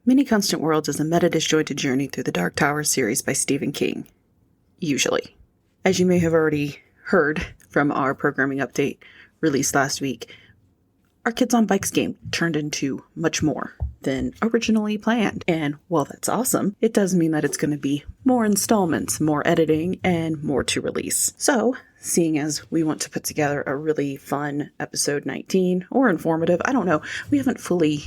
Many Constant Worlds is a meta-disjointed journey through the Dark Tower series by Stephen King. Usually. As you may have already heard from our programming update released last week, our Kids on Bikes game turned into much more than originally planned. And while that's awesome, it does mean that it's going to be more installments, more editing, and more to release. So, seeing as we want to put together a really fun episode 19, or informative, I don't know, we haven't fully,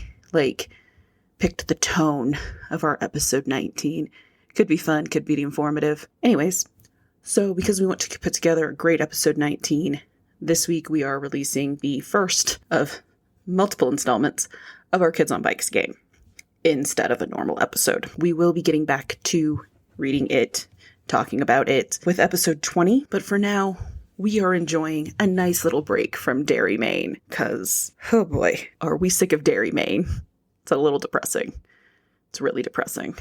picked the tone of our episode 19. Could be fun, could be informative. Anyways, so because we want to put together a great episode 19, this week we are releasing the first of multiple installments of our Kids on Bikes game instead of a normal episode. We will be getting back to reading it, talking about it with episode 20, but for now, we are enjoying a nice little break from Dairy Maine, because, oh boy, are we sick of Dairy Maine. It's a little depressing. It's really depressing.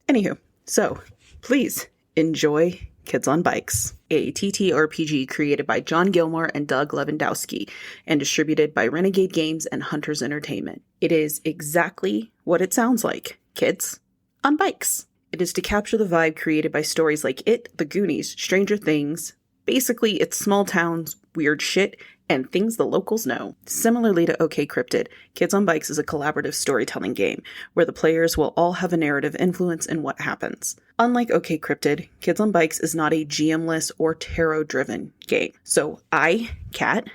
Anywho, so please enjoy Kids on Bikes, a TTRPG created by John Gilmore and Doug Lewandowski and distributed by Renegade Games and Hunters Entertainment. It is exactly what it sounds like. Kids on Bikes. It is to capture the vibe created by stories like It, The Goonies, Stranger Things. Basically, it's small towns, weird shit, and things the locals know. Similarly to OK Cryptid, Kids on Bikes is a collaborative storytelling game, where the players will all have a narrative influence in what happens. Unlike OK Cryptid, Kids on Bikes is not a GM-less or tarot-driven game. So I, Kat,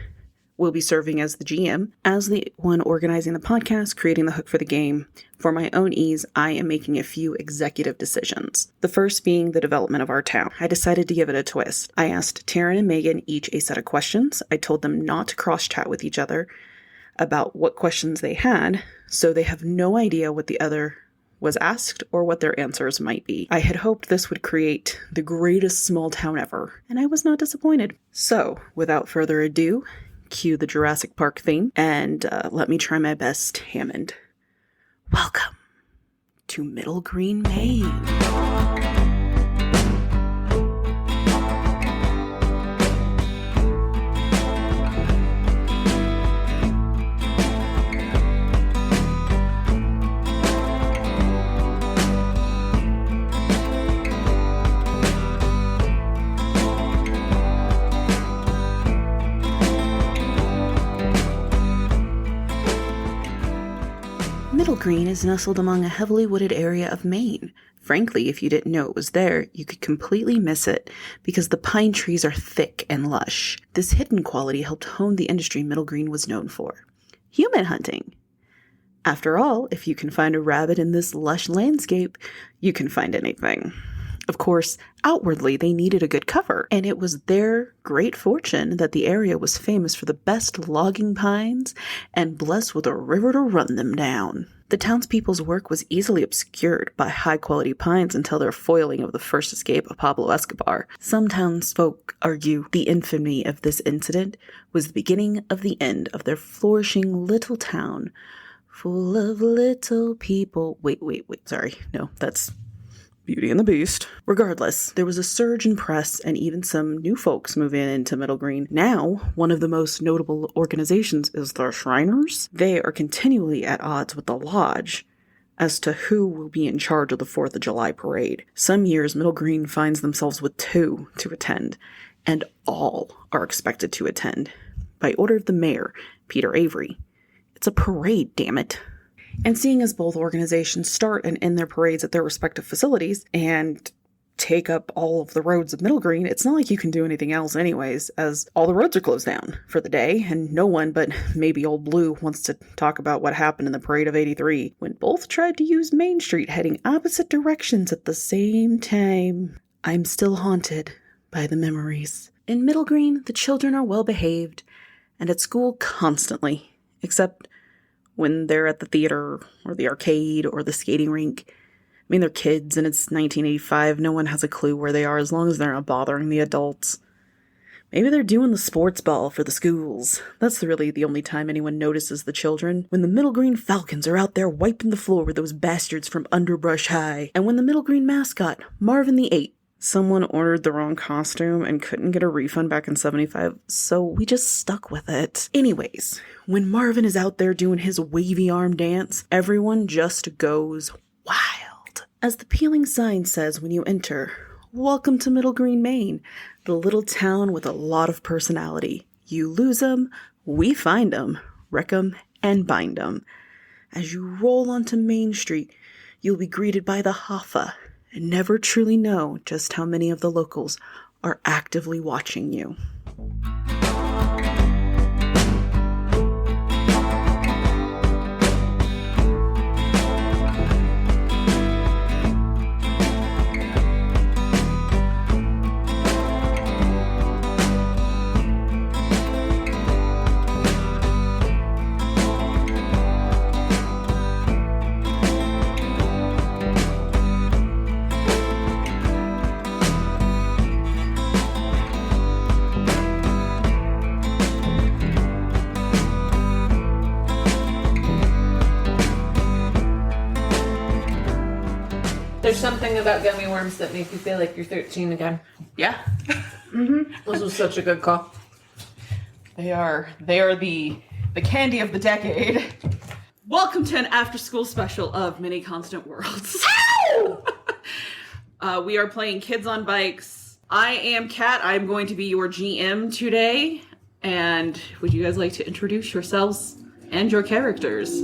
will be serving as the GM, as the one organizing the podcast, creating the hook for the game. For my own ease, I am making a few executive decisions. The first being the development of our town. I decided to give it a twist. I asked Taryn and Meghan each a set of questions. I told them not to cross-chat with each other about what questions they had, so they have no idea what the other was asked or what their answers might be. I had hoped this would create the greatest small town ever, and I was not disappointed. So, without further ado, cue the Jurassic Park theme, and let me try my best Hammond. Welcome to Middle Green, Maine. Middle Green is nestled among a heavily wooded area of Maine. Frankly, if you didn't know it was there, you could completely miss it because the pine trees are thick and lush. This hidden quality helped hone the industry Middle Green was known for: human hunting. After all, if you can find a rabbit in this lush landscape, you can find anything. Of course, outwardly, they needed a good cover, and it was their great fortune that the area was famous for the best logging pines and blessed with a river to run them down. The townspeople's work was easily obscured by high-quality pines until their foiling of the first escape of Pablo Escobar. Some townsfolk argue the infamy of this incident was the beginning of the end of their flourishing little town, full of little people. Wait, sorry, no, that's Beauty and the Beast. Regardless, there was a surge in press and even some new folks moving into Middle Green. Now, one of the most notable organizations is the Shriners. They are continually at odds with the Lodge as to who will be in charge of the 4th of July parade. Some years, Middle Green finds themselves with 2 to attend, and all are expected to attend by order of the mayor, Peter Avery. It's a parade, damn it. And seeing as both organizations start and end their parades at their respective facilities and take up all of the roads of Middle Green, it's not like you can do anything else anyways, as all the roads are closed down for the day, and no one but maybe Old Blue wants to talk about what happened in the Parade of '83, when both tried to use Main Street heading opposite directions at the same time. I'm still haunted by the memories. In Middle Green, the children are well behaved, and at school constantly, except when they're at the theater or the arcade or the skating rink. I mean, they're kids and it's 1985. No one has a clue where they are as long as they're not bothering the adults. Maybe they're doing the sports ball for the schools. That's really the only time anyone notices the children. When the Middle Green Falcons are out there wiping the floor with those bastards from Underbrush High. And when the Middle Green mascot, Marvin the 8, someone ordered the wrong costume and couldn't get a refund back in '75, so we just stuck with it. Anyways, when Marvin is out there doing his wavy arm dance, everyone just goes wild. As the peeling sign says when you enter, welcome to Middle Green, Maine, the little town with a lot of personality. You lose 'em, we find 'em, wreck 'em, and bind 'em. As you roll onto Main Street, you'll be greeted by the Hoffa and never truly know just how many of the locals are actively watching you. There's something about gummy worms that make you feel like you're 13 again. Yeah. This was such a good call. They are the candy of the decade. Welcome to an after-school special of Mini Constant Worlds. We are playing Kids on Bikes. I am Kat. I'm going to be your GM today. And would you guys like to introduce yourselves and your characters?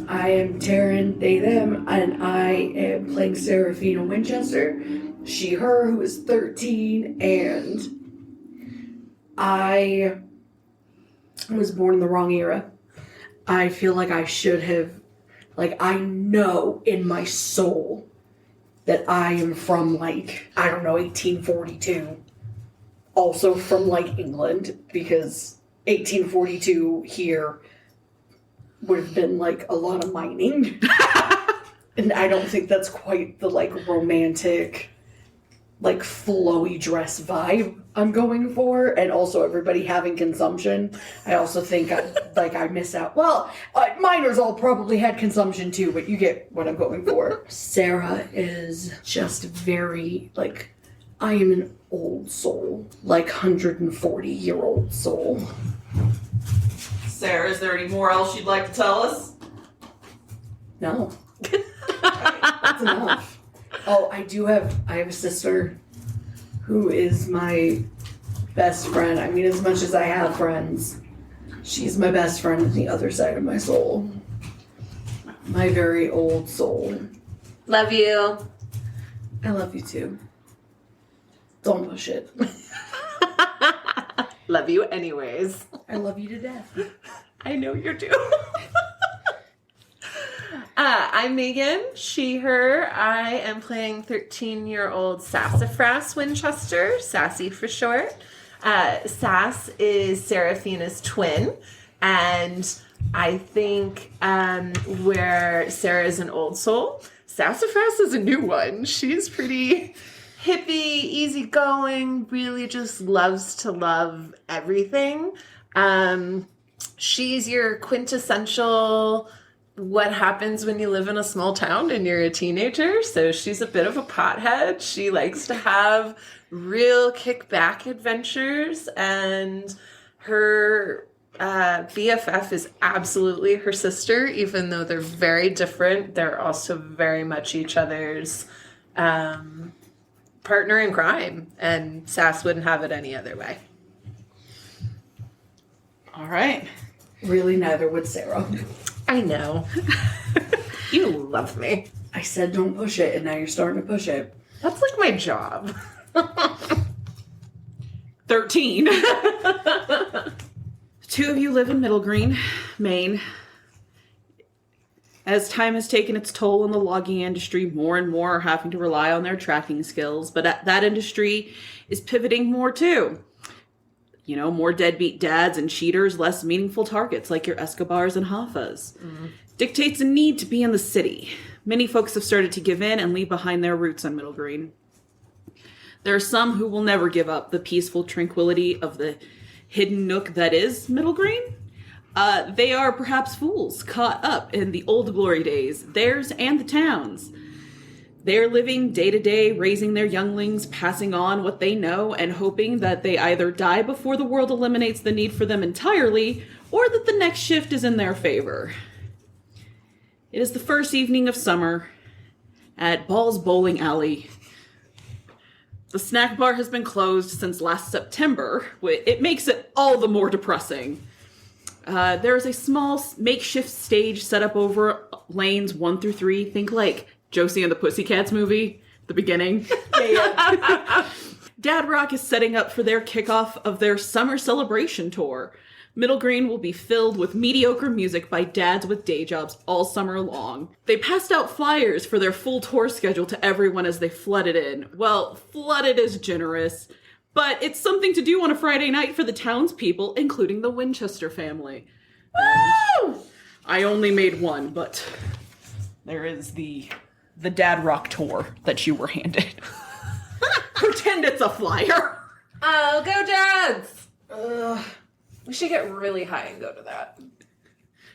I am Taryn, they, them, and I am playing Seraphina Winchester. She, her, who is 13, and I was born in the wrong era. I feel like I should have, I know in my soul that I am from, 1842. Also from, England, because 1842 here would have been a lot of mining. And I don't think that's quite the romantic flowy dress vibe I'm going for. And also everybody having consumption. I also think I miss out. Well, miners all probably had consumption too, but you get what I'm going for. Sarah is just very I am an old soul, 140-year-old soul. Sarah, is there any more else you'd like to tell us? No. That's enough. Oh, I have a sister who is my best friend. I mean, as much as I have friends, she's my best friend on the other side of my soul. My very old soul. Love you. I love you too. Don't push it. Love you anyways. I love you to death. I know you do. I'm Megan, she, her. I am playing 13-year-old Sassafras Winchester, Sassy for short. Sass is Seraphina's twin, and I think where Sarah is an old soul, Sassafras is a new one. She's pretty hippie, easygoing, really just loves to love everything. She's your quintessential what happens when you live in a small town and you're a teenager. So she's a bit of a pothead. She likes to have real kick-back adventures, and her BFF is absolutely her sister. Even though they're very different, they're also very much each other's partner in crime, and Sass wouldn't have it any other way. All right. Really, neither would Sarah. I know. You love me. I said don't push it, and now you're starting to push it. That's my job. 13. Two of you live in Middle Green, Maine. As time has taken its toll on the logging industry, more and more are having to rely on their tracking skills, but that industry is pivoting more too. More deadbeat dads and cheaters, less meaningful targets like your Escobars and Hoffas. Dictates a need to be in the city. Many folks have started to give in and leave behind their roots on Middle Green. There are some who will never give up the peaceful tranquility of the hidden nook that is Middle Green. They are perhaps fools caught up in the old glory days, theirs and the town's. They are living day to day, raising their younglings, passing on what they know, and hoping that they either die before the world eliminates the need for them entirely, or that the next shift is in their favor. It is the first evening of summer, At Ball's Bowling Alley. The snack bar has been closed since last September. It makes it all the more depressing. There is a small makeshift stage set up over lanes 1 through 3. Think like Josie and the Pussycats movie, the beginning. Yeah. Dad Rock is setting up for their kickoff of their summer celebration tour. Middle Green will be filled with mediocre music by dads with day jobs all summer long. They passed out flyers for their full tour schedule to everyone as they flooded in. Well, flooded is generous, but it's something to do on a Friday night for the townspeople, including the Winchester family. Woo! I only made one, but there is the Dad Rock tour that you were handed. Pretend it's a flyer. Oh, go Dads! We should get really high and go to that.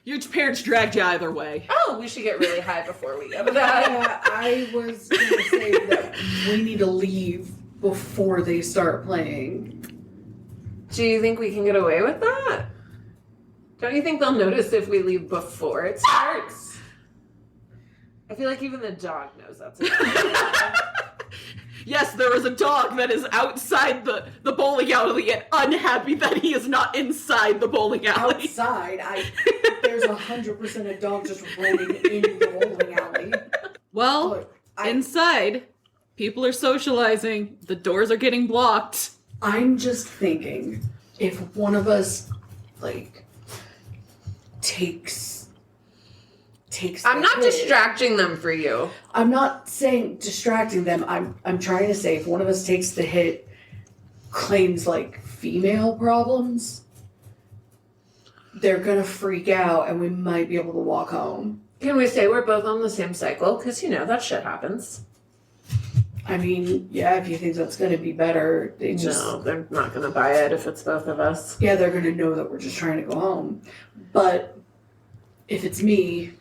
Your parents dragged you either way. Oh, we should get really high before we go to that. I was going to say that we need to leave before they start playing. Do you think we can get away with that? Don't you think they'll notice if we leave before it starts? I feel like even the dog knows that's a bad idea. Yes, there is a dog that is outside the bowling alley and unhappy that he is not inside the bowling alley. Outside, there's 100% a dog just roaming in the bowling alley. Well, Look, inside, people are socializing. The doors are getting blocked. I'm just thinking, if one of us, takes I'm the not hit- distracting them for you. I'm not saying distracting them. I'm trying to say if one of us takes the hit, claims female problems, they're gonna freak out and we might be able to walk home. Can we say we're both on the same cycle? Because, that shit happens. I mean, yeah, if you think that's gonna be better, No, they're not going to buy it if it's both of us. yeah, they're gonna know that we're just trying to go home. But if it's me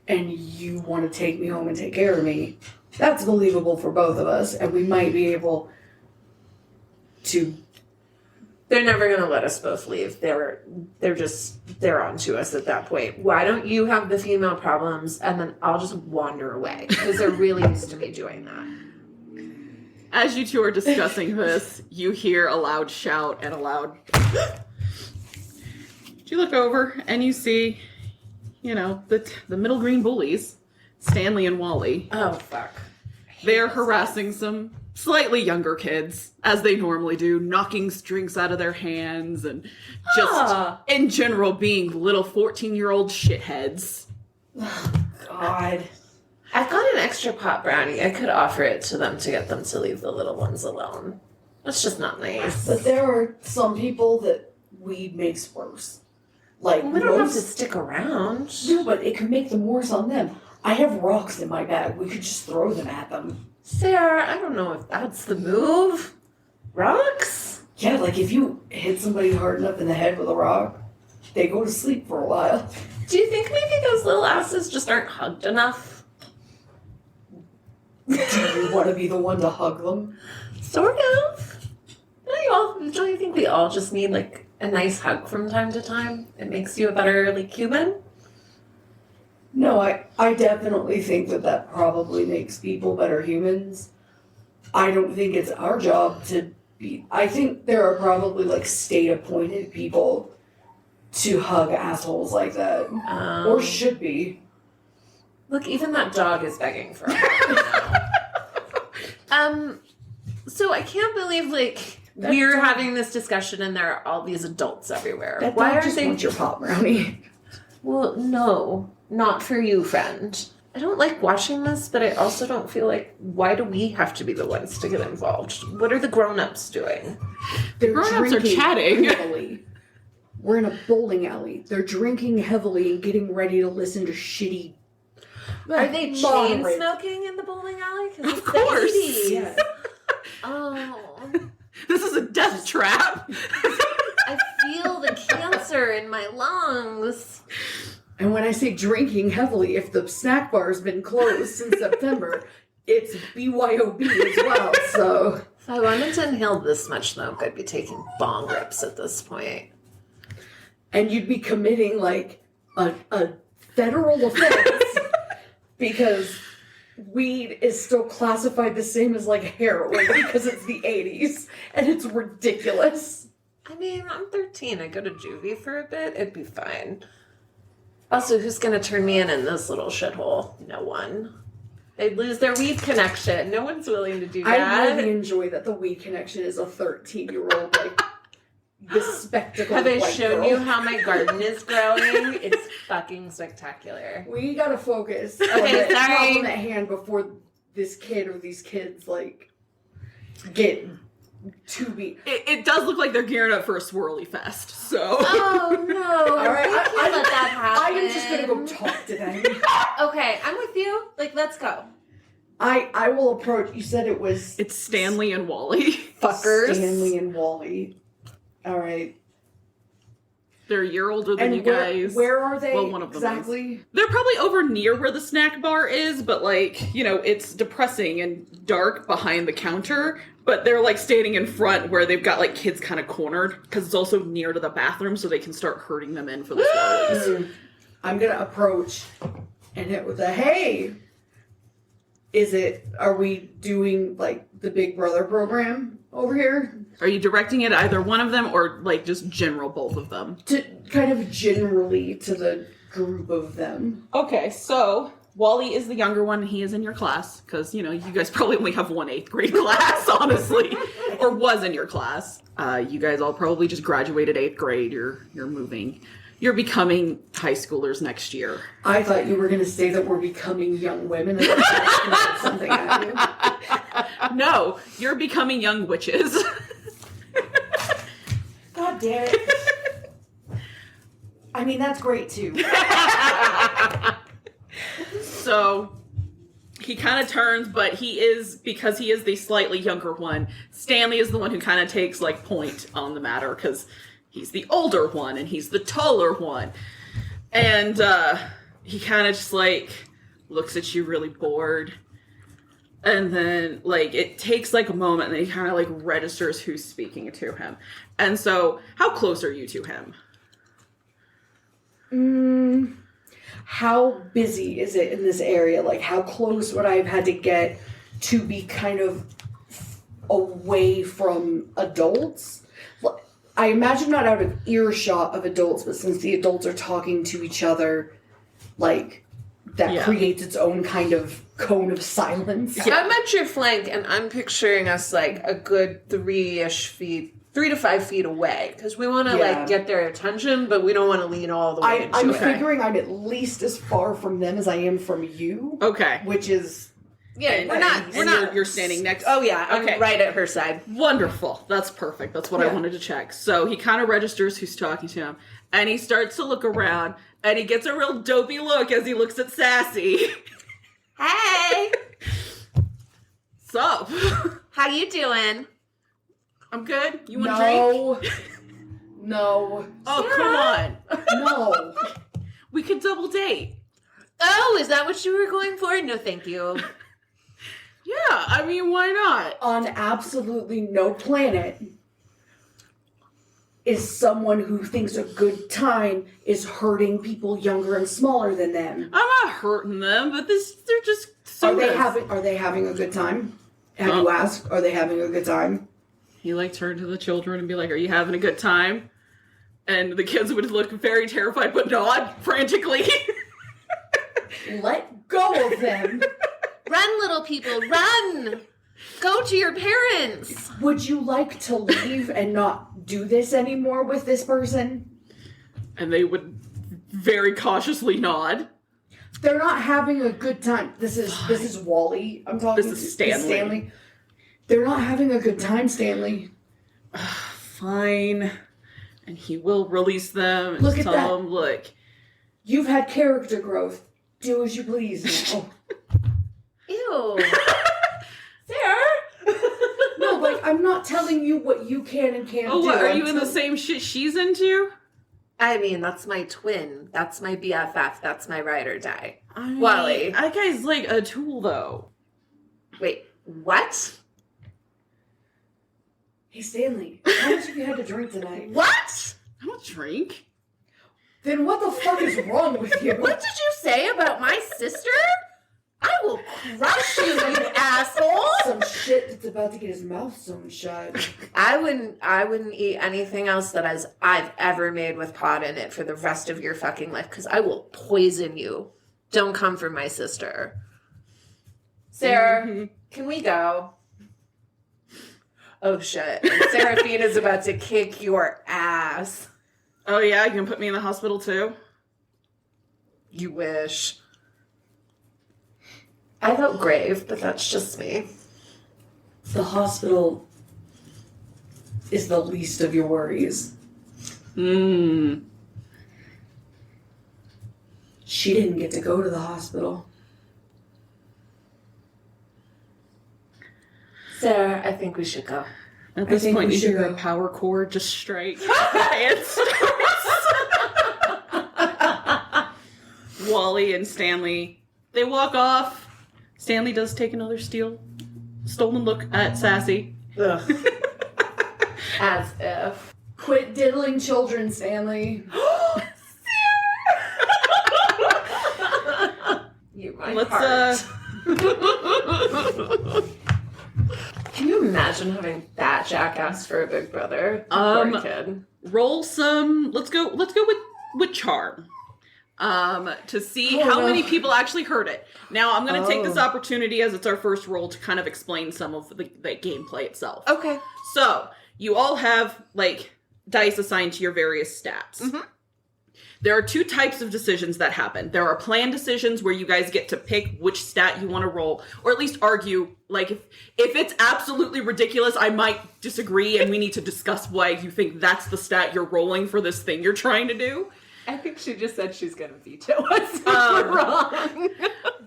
and you want to take me home and take care of me, that's believable for both of us, and we might be able to. They're never going to let us both leave. They're on to us at that point. Why don't you have the female problems and then I'll just wander away? Because they're really used to me doing that. As you two are discussing this, you hear a loud shout and a loud... You look over and you see, the Middle Green bullies, Stanley and Wally. Oh, fuck. They're harassing some slightly younger kids, as they normally do, knocking drinks out of their hands and just, in general, being little 14-year-old shitheads. God. I've got an extra pot brownie. I could offer it to them to get them to leave the little ones alone. That's just not nice. But there are some people that weed makes worse. We don't have to stick around. No, but it could make them worse on them. I have rocks in my bag. We could just throw them at them. Sarah, I don't know if that's the move. Rocks? Yeah, if you hit somebody hard enough in the head with a rock, they go to sleep for a while. Do you think maybe those little asses just aren't hugged enough? Do you want to be the one to hug them? Sort of. Don't you think we all just need a nice hug from time to time? It makes you a better human? No, I definitely think that probably makes people better humans. I don't think it's our job to be... I think there are probably state-appointed people to hug assholes like that. Or should be. Look, even that dog is begging for a hug now. So I can't believe we're having this discussion and there are all these adults everywhere. That Why dog are just they? wants your pot brownie. Well, no, not for you, friend. I don't like watching this, but I also don't feel why do we have to be the ones to get involved? What are the grown-ups doing? They're Grown-ups are drinking chatting. heavily. We're in a bowling alley. They're drinking heavily and getting ready to listen to shitty... Are they chain moderate- smoking in the bowling alley? Of course. Yeah. Oh, This is a death trap. I feel the cancer in my lungs. And when I say drinking heavily, if the snack bar's been closed since September, it's BYOB as well, so... If I wanted to inhale this much smoke, I'd be taking bong rips at this point. And you'd be committing, a federal offense because weed is still classified the same as like heroin because it's the 80s and it's ridiculous. I mean, I'm 13. I go to juvie for a bit. It'd be fine. Also, who's going to turn me in this little shithole? No one. They'd lose their weed connection. No one's willing to do that. I really enjoy that the weed connection is a 13-year-old, like, bespectacled Have I white shown girl. you how my garden is growing? It's fucking spectacular. We gotta focus Okay, on the sorry. problem at hand before this kid or these kids, like, get to be... It does look like they're gearing up for a swirly fest, so... Oh no! All right, I can't let that happen. I am just gonna go talk to them. Okay, I'm with you. Like, let's go. I will approach... You said it was... It's Stanley and Wally. Fuckers. Stanley and Wally. All right. They're a year older than you guys. Where are they Well, one of them exactly? They're probably over near where the snack bar is, but like, you know, it's depressing and dark behind the counter. But they're like standing in front where they've got like kids kind of cornered because it's also near to the bathroom, so they can start herding them in for the swirlies. I'm gonna approach and hit with a hey. Are we doing like the Big Brother program over here? Are you directing it at either one of them or like just general both of them? To kind of generally to the group of them. Okay, so Wally is the younger one. He is in your class because, you know, you guys probably only have one 8th grade class, honestly, or was in your class. You guys all probably just graduated 8th grade. You're moving. You're becoming high schoolers next year. I thought you were gonna say that we're becoming young women and that's something at you. No, you're becoming young witches. God damn it. I mean, that's great too. So he kind of turns, but because he is the slightly younger one, Stanley is the one who kind of takes like point on the matter because he's the older one and he's the taller one. And he kind of just like looks at you really bored. And then like it takes like a moment and then he kind of like registers who's speaking to him. And so how close are you to him? How busy is it in this area? Like, how close would I have had to get to be kind of away from adults? I imagine not out of earshot of adults, but since the adults are talking to each other, like, that creates its own kind of cone of silence. Yeah. I'm at your flank, and I'm picturing us like a good 3 to 5 feet away, because we want to like get their attention, but we don't want to lean all the way. I'm figuring I'm at least as far from them as I am from you. Okay. Which is You're standing next. Oh yeah, Okay. I'm right at her side. Wonderful. That's perfect. That's what I wanted to check. So he kind of registers who's talking to him, and he starts to look around, and he gets a real dopey look as he looks at Sassy. Hey, Sup? how you doing? I'm good. You want a drink? No. Oh, come on. No. We could double date. Oh, is that what you were going for? No, thank you. Yeah, I mean, why not? On absolutely no planet is someone who thinks a good time is hurting people younger and smaller than them. I'm not hurting them, but they're just so Are they having a good time? Have you asked? Are they having a good time? He like turned to the children and be like, "Are you having a good time?" And the kids would look very terrified, but nod frantically. Let go of them. Run, little people, run! Go to your parents. Would you like to leave and not do this anymore with this person? And they would very cautiously nod. They're not having a good time. This is Wally. I'm talking This is Stanley. They're not having a good time, Stanley. Fine. And he will release them and Look at tell that. them, look, You've had character growth. Do as you please now. Ew. Sarah! No, like, I'm not telling you what you can and can't oh, do. what, are I'm you in the same shit she's into? I mean, that's my twin. That's my BFF. That's my ride or die. I mean, Wally. That guy's like a tool, though. Wait, what? Hey, Stanley, how much have you had to drink tonight? What? I don't drink. Then what the fuck is wrong with you? What did you say about my sister? I will crush you, you asshole. Some shit that's about to get his mouth sewn shut. I wouldn't eat anything else that I've ever made with pot in it for the rest of your fucking life, because I will poison you. Don't come for my sister. Sarah, can we go? Oh shit. And Seraphina's about to kick your ass. Oh yeah, you can put me in the hospital too? You wish. I felt grave, but that's just me. The hospital is the least of your worries. Hmm. She didn't get to go to the hospital. Sarah, I think we should go. At this think point, we you should hear a go. power cord just strike. And starts. Wally and Stanley, they walk off. Stanley does take another stolen look at Sassy. Ugh. As if. Quit diddling children, Stanley. You my Let's, heart. Can you imagine having that jackass for a big brother? Poor kid. Roll some. Let's go with charm. To see Oh, how no. many people actually heard it. Now, I'm going to take this opportunity as it's our first roll to kind of explain some of the gameplay itself. Okay. So, you all have, like, dice assigned to your various stats. Mm-hmm. There are two types of decisions that happen. There are planned decisions where you guys get to pick which stat you want to roll, or at least argue, like, if it's absolutely ridiculous, I might disagree, and we need to discuss why you think that's the stat you're rolling for this thing you're trying to do. I think she just said she's going to veto us if we're wrong.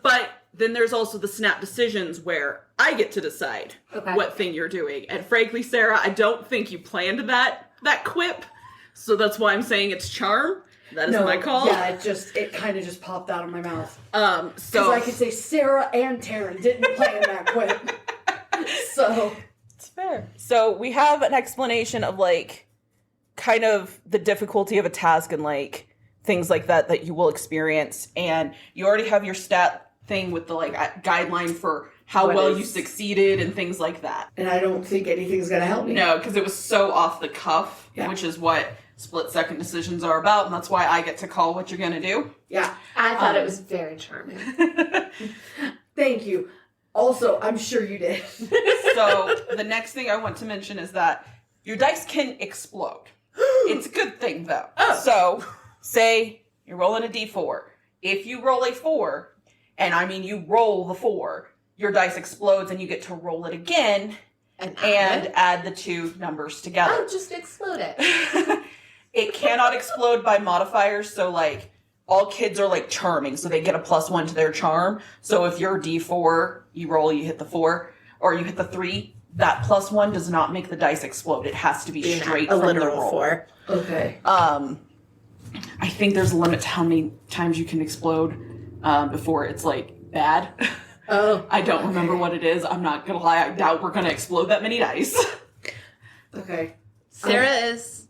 But then there's also the snap decisions where I get to decide Okay. what thing you're doing. And frankly, Sarah, I don't think you planned that quip. So that's why I'm saying it's charm. That is my call. Yeah, it kind of just popped out of my mouth. So Because I could say Sarah and Taryn didn't plan that quip. So it's fair. So we have an explanation of, like, kind of the difficulty of a task and, like, things like that you will experience. And you already have your stat thing with the, like, guideline for how well you succeeded and things like that. And I don't think anything's going to help me. No, because it was so off the cuff, which is what split-second decisions are about, and that's why I get to call what you're going to do. Yeah. I thought it was very charming. Thank you. Also, I'm sure you did. So the next thing I want to mention is that your dice can explode. It's a good thing, though. So, say you're rolling a d4. If you roll a 4, and I mean you roll the 4, your dice explodes and you get to roll it again And add the two numbers together. Oh, just explode it. It cannot explode by modifiers, so, like, all kids are, like, charming, so they get a +1 to their charm. So if you're D4, you roll, you hit the 4, or you hit the 3, that +1 does not make the dice explode. It has to be straight a from the literal roll. 4. Okay. I think there's a limit to how many times you can explode before it's, like, bad. Oh. I don't remember what it is. I'm not gonna lie. I doubt we're gonna explode that many dice. Okay. Sarah is...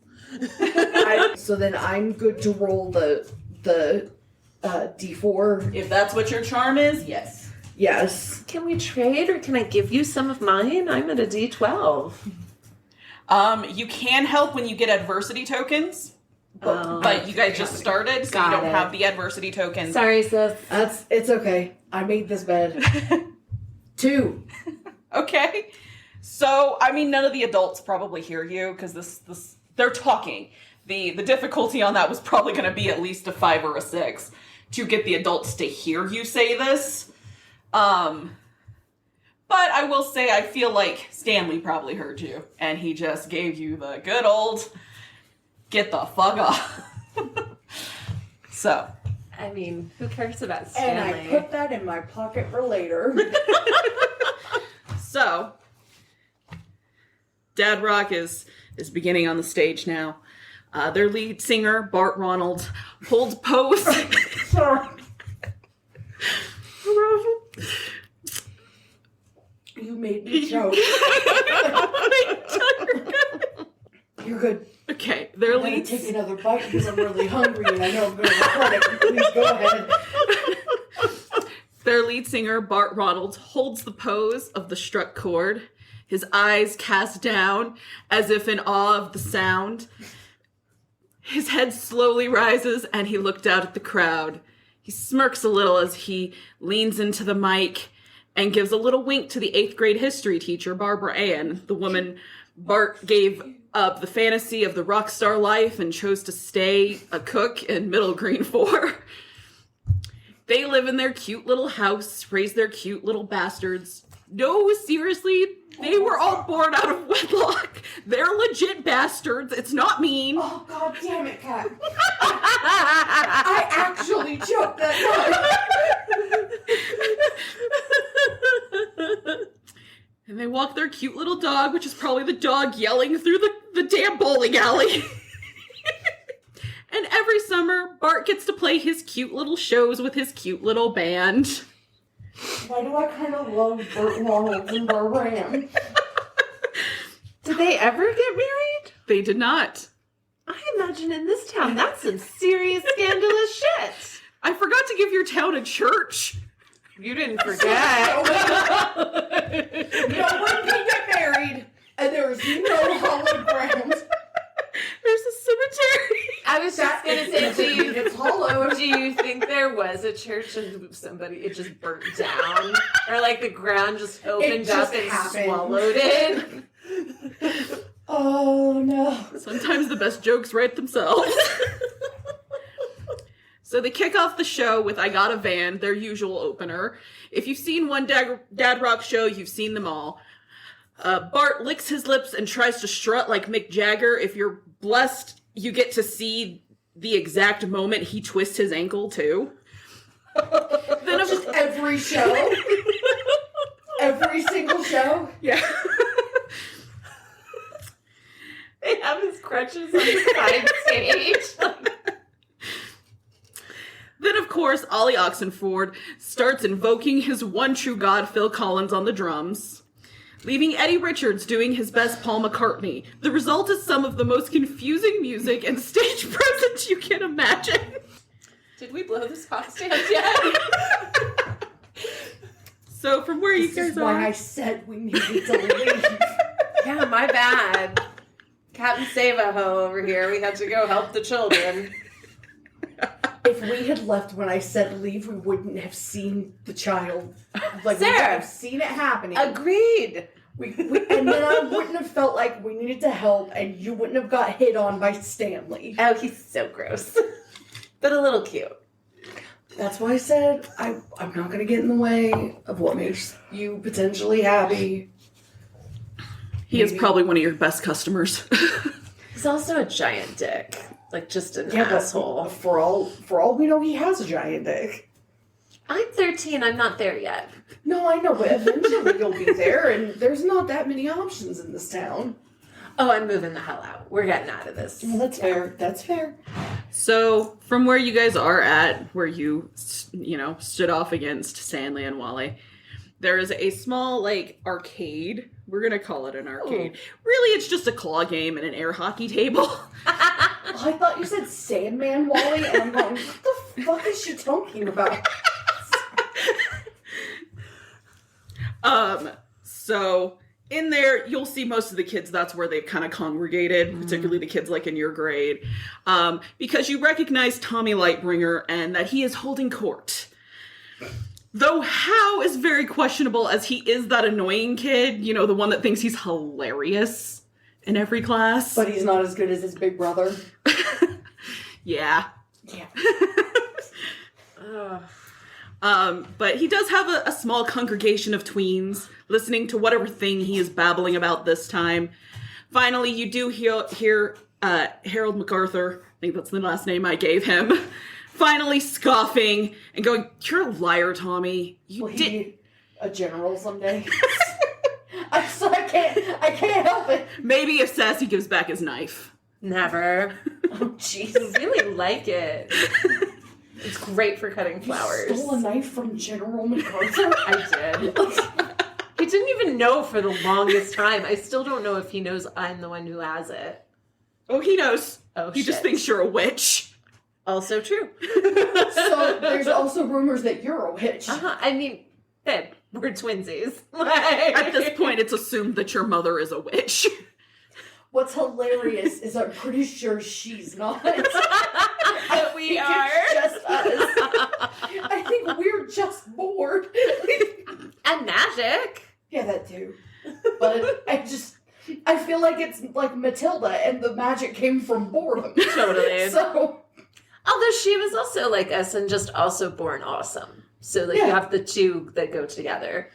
So then I'm good to roll the D4. If that's what your charm is, yes. Yes. Can we trade, or can I give you some of mine? I'm at a D12. You can help when you get adversity tokens, but you guys just started, so you don't have the adversity tokens. Sorry, sis. It's okay. I made this bed. 2. Okay. So, I mean, none of the adults probably hear you, because this they're talking. The difficulty on that was probably going to be at least a 5 or a 6 to get the adults to hear you say this. But I will say I feel like Stanley probably heard you, and he just gave you the good old get the fuck off. So. I mean, who cares about And Stanley? I put that in my pocket for later. So, Dad Rock is beginning on the stage now. Their lead singer, Bart Ronald, holds pose. Sorry. You made me choke. You're good. Okay, their I'm going lead... to take another bite because I'm really hungry and I know I'm going to record it. Please go ahead. Their lead singer, Bart Ronalds, holds the pose of the struck chord, his eyes cast down as if in awe of the sound. His head slowly rises and he looked out at the crowd. He smirks a little as he leans into the mic and gives a little wink to the 8th grade history teacher, Barbara Ann, the woman Bart gave up the fantasy of the rock star life and chose to stay a cook in Middle Green for. They live in their cute little house, raise their cute little bastards. No, seriously, they were all born out of wedlock. They're legit bastards. It's not mean. Oh, God damn it, Kat. I actually choked that time. And they walk their cute little dog, which is probably the dog yelling through the damn bowling alley. And every summer, Bart gets to play his cute little shows with his cute little band. Why do I kind of love Burt Ronalds and Barbara Ann? Did they ever get married? They did not. I imagine in this town, that's some serious scandalous shit. I forgot to give your town a church. You didn't forget. No one can get married, and there's no hollow ground. There's a cemetery. I was just going to say, It's hollow. do you think there was a church and it just burnt down? Or like the ground just opened up and swallowed it? Oh, no. Sometimes the best jokes write themselves. So they kick off the show with I Got a Van, their usual opener. If you've seen one Dad Rock show, you've seen them all. Bart licks his lips and tries to strut like Mick Jagger. If you're blessed, you get to see the exact moment he twists his ankle, too. Then just every show? Every single show? Yeah. They have his crutches on the side stage. Then, of course, Ollie Oxenford starts invoking his one true god, Phil Collins, on the drums, leaving Eddie Richards doing his best Paul McCartney. The result is some of the most confusing music and stage presence you can imagine. Did we blow this box down yet? So, from where you This guys is why are... I said we needed to leave. Yeah, my bad. Captain Save-A-Ho over here. We had to go help the children. If we had left when I said leave, we wouldn't have seen the child. Like, we Sarah. would have seen it happening. Agreed. And then I wouldn't have felt like we needed to help, and you wouldn't have got hit on by Stanley. Oh, he's so gross. But a little cute. That's why I said I'm not going to get in the way of what makes you potentially happy. He is probably one of your best customers. He's also a giant dick. Like, just an But asshole. for all we know, he has a giant dick. I'm 13. I'm not there yet. No, I know, but eventually you'll be there, and there's not that many options in this town. Oh, I'm moving the hell out. We're getting out of this. Well, that's fair. That's fair. So, from where you guys are at, where you stood off against Stanley and Wally, there is a small, arcade. We're going to call it an arcade. Really, it's just a claw game and an air hockey table. I thought you said Sandman Wally, and I'm going, what the fuck is she talking about? So in there, you'll see most of the kids. That's where they've kind of congregated, particularly the kids in your grade, because you recognize Tommy Lightbringer and that he is holding court. Though how is very questionable, as he is that annoying kid, the one that thinks he's hilarious in every class. But he's not as good as his big brother. Yeah. Yeah. But he does have a small congregation of tweens listening to whatever thing he is babbling about this time. Finally, you do hear Harold MacArthur, I think that's the last name I gave him, finally scoffing and going, "You're a liar, Tommy. You Will he did be a general someday?" I can't help it. Maybe if Sassy gives back his knife." Never. Oh, jeez. I really like it. It's great for cutting flowers. You stole a knife from General MacArthur? I did. He didn't even know for the longest time. I still don't know if he knows I'm the one who has it. Oh, he knows. Oh, He just shit. thinks you're a witch. Also true. So there's also rumors that you're a witch. I mean, babe, we're twinsies. At this point, it's assumed that your mother is a witch. What's hilarious is I'm pretty sure she's not. But we think are. It's just us. I think we're just bored. And magic. Yeah, that too. But I feel like it's like Matilda and the magic came from boredom. Totally. So, Although she was also like us and just also born awesome. So like you have the two that go together.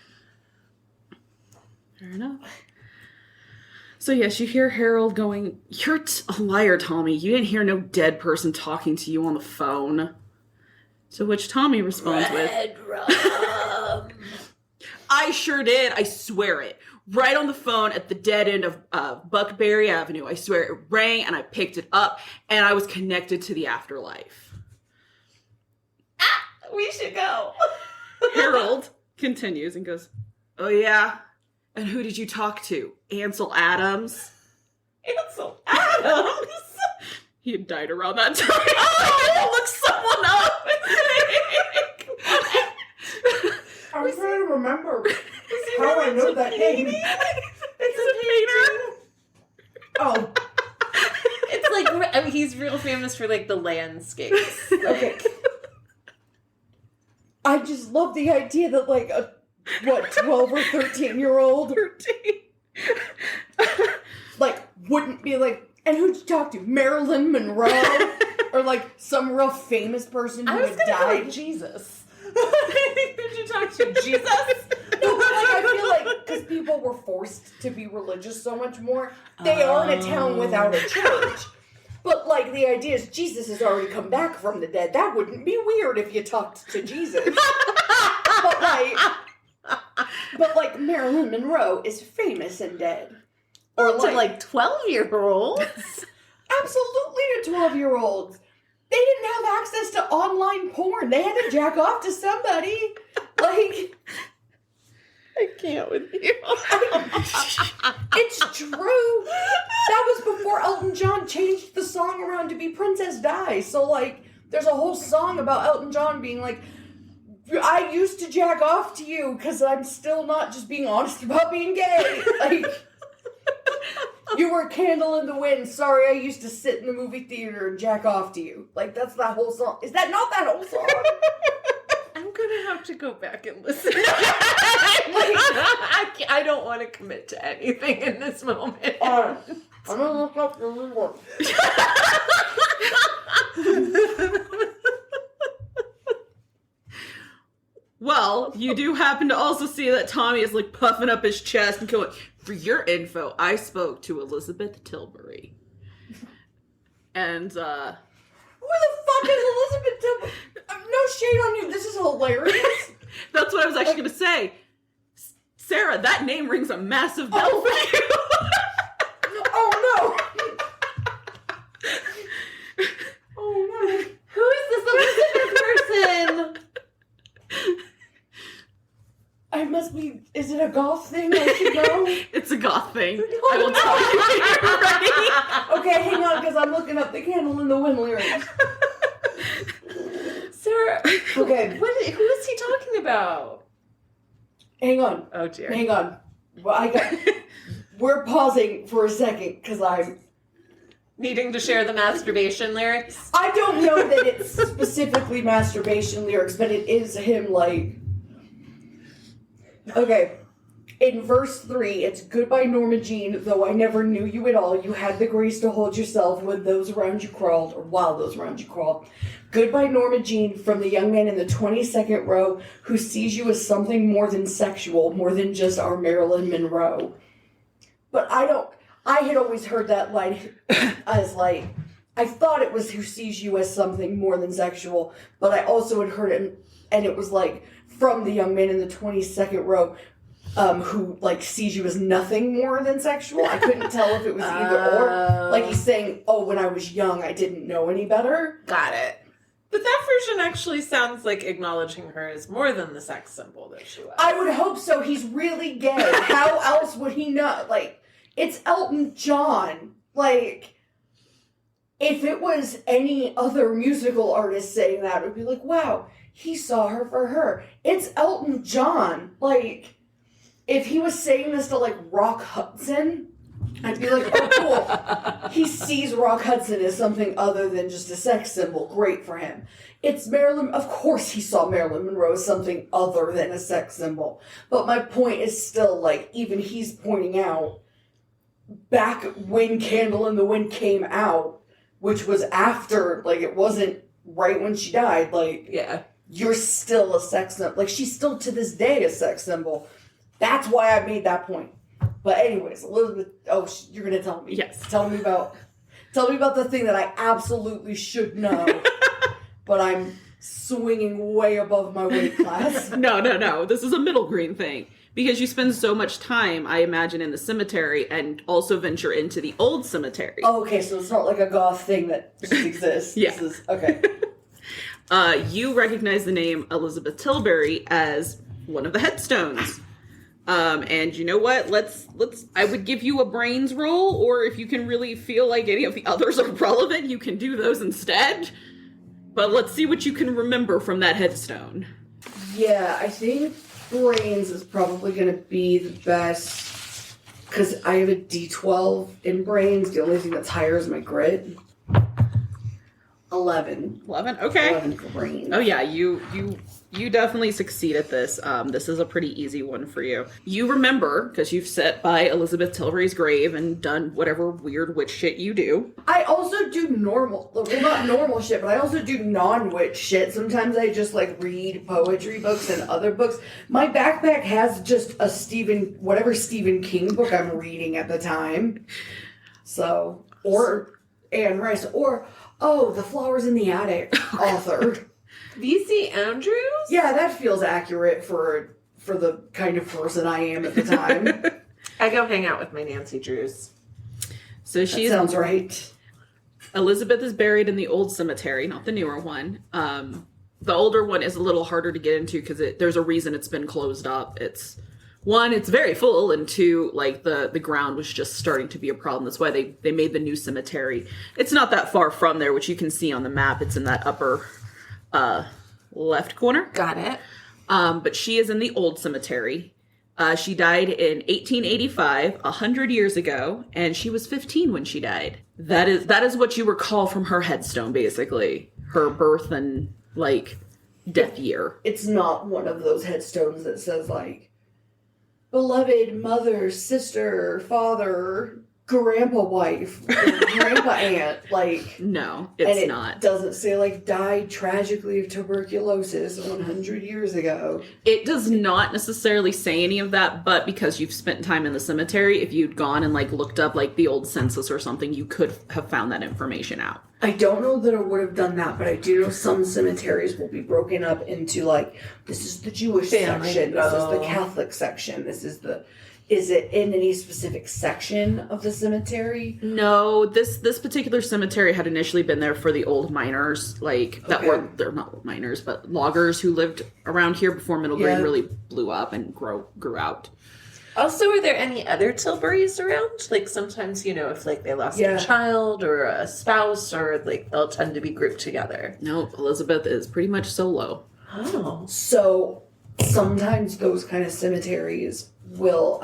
Fair enough. So yes, you hear Harold going, "You're a liar, Tommy. You didn't hear no dead person talking to you on the phone." To which Tommy responds with, Rum. "I sure did. I swear it. Right on the phone at the dead end of Buckberry Avenue. I swear it rang and I picked it up and I was connected to the afterlife." We should go. Harold continues and goes, "Oh yeah? And who did you talk to? Ansel Adams?" Ansel Adams. He had died around that time. Oh, look someone up. I'm trying to remember how I know that name. It's a painter. Oh, It's like, I mean, he's real famous for like the landscapes. okay. I just love the idea that like a 12 or 13-year-old 13. like wouldn't be like, and who'd you talk to? Marilyn Monroe? Or like some real famous person who I was had gonna go died? with Jesus. Did you talk to Jesus? No, but like I feel like because people were forced to be religious so much more, they are in a town without a church. But like the idea is Jesus has already come back from the dead. That wouldn't be weird if you talked to Jesus. but like Marilyn Monroe is famous and dead. Or To like 12-year-olds. absolutely to 12-year-olds. They didn't have access to online porn. They had to jack off to somebody. Like, I can't with you. it's true. That was before Elton John changed the song around to be Princess Di. So, like, there's a whole song about Elton John being like, I used to jack off to you because I'm still not just being honest about being gay. Like, you were a candle in the wind. Sorry, I used to sit in the movie theater and jack off to you. Like, that's that whole song. Is that not that whole song? I'm gonna have to go back and listen. I don't want to commit to anything in this moment. I'm gonna look up the lyrics. Well, you do happen to also see that Tommy is like puffing up his chest and going, "For your info, I spoke to Elizabeth Tilbury." And, Who the fuck is Elizabeth Tilbury? No shade on you. This is hilarious. that's what I was actually going to say. Sarah, that name rings a massive bell Oh. for you. Oh no. Oh no. Who is this Elizabeth person? I must be. Is it a goth thing I should know? It's a goth thing. I will tell you when you're ready. Okay, hang on, because I'm looking up the Candle in the Wind lyrics. Sarah, Okay, who is he talking about? hang on. Oh dear. Hang on. Well, we're pausing for a second because I'm. Needing to share the masturbation lyrics? I don't know that it's specifically masturbation lyrics, but it is him like. Okay. In verse 3, it's "Goodbye, Norma Jean, though I never knew you at all. You had the grace to hold yourself when those around you crawled, or while those around you crawled. Goodbye, Norma Jean, from the young man in the 22nd row who sees you as something more than sexual, more than just our Marilyn Monroe." But I had always heard that line as like, I thought it was who sees you as something more than sexual, but I also had heard it, and it was like, from the young man in the 22nd row, who like sees you as nothing more than sexual. I couldn't tell if it was either or. Like he's saying, "Oh, when I was young, I didn't know any better." Got it. But that version actually sounds like acknowledging her as more than the sex symbol that she was. I would hope so. He's really gay. How else would he know? Like, it's Elton John. Like, if it was any other musical artist saying that, it would be like, wow, he saw her for her. It's Elton John. Like, if he was saying this to, like, Rock Hudson, I'd be like, oh, cool. He sees Rock Hudson as something other than just a sex symbol. Great for him. It's Marilyn. Of course he saw Marilyn Monroe as something other than a sex symbol. But my point is still, like, even he's pointing out, back when Candle in the Wind came out, which was after, like, it wasn't right when she died, like, Yeah. you're still a sex symbol. Like, she's still to this day a sex symbol. That's why I made that point. But anyways, Elizabeth, you're going to tell me. Yes. Tell me about the thing that I absolutely should know, but I'm swinging way above my weight class. No. This is a middle green thing. Because you spend so much time, I imagine, in the cemetery and also venture into the old cemetery. Oh, okay, so it's not like a goth thing that just exists. Yeah. This is, okay. You recognize the name Elizabeth Tilbury as one of the headstones. And you know what? I would give you a brains roll, or if you can really feel like any of the others are relevant, you can do those instead. But let's see what you can remember from that headstone. Yeah, I think brains is probably going to be the best, because I have a D12 in brains. The only thing that's higher is my grit. 11. 11? Okay. 11 for brains. Oh yeah, you definitely succeed at this. This is a pretty easy one for you. You remember, because you've sat by Elizabeth Tilbury's grave and done whatever weird witch shit you do. I also do not normal shit, but I also do non-witch shit. Sometimes I just, like, read poetry books and other books. My backpack has just whatever Stephen King book I'm reading at the time. So, or Anne Rice, or, The Flowers in the Attic author. V.C. Andrews? Yeah, that feels accurate for the kind of person I am at the time. I go hang out with my Nancy Drews. So That sounds right. Elizabeth is buried in the old cemetery, not the newer one. The older one is a little harder to get into because there's a reason it's been closed up. It's very full, and two, like the ground was just starting to be a problem. That's why they made the new cemetery. It's not that far from there, which you can see on the map. It's in that upper left corner. Got it. But she is in the old cemetery. She died in 1885, 100 years ago, and she was 15 when she died. That is what you recall from her headstone, basically. Her birth and, like, death year. It's not one of those headstones that says, like, beloved mother, sister, father, grandpa wife, grandpa aunt, like... No, it's not. It doesn't say, like, died tragically of tuberculosis 100 years ago. It does not necessarily say any of that, but because you've spent time in the cemetery, if you'd gone and, like, looked up, like, the old census or something, you could have found that information out. I don't know that I would have done that, but I do know some cemeteries will be broken up into, like, this is the Jewish section, this is the Catholic section, Is it in any specific section of the cemetery? No, this particular cemetery had initially been there for the old miners, they're not miners, but loggers who lived around here before Middle Green really blew up and grew out. Also, are there any other Tilburys around? Like, sometimes, if, like, they lost a child or a spouse, or, like, they'll tend to be grouped together. Nope, Elizabeth is pretty much solo. Oh. So, sometimes those kind of cemeteries will,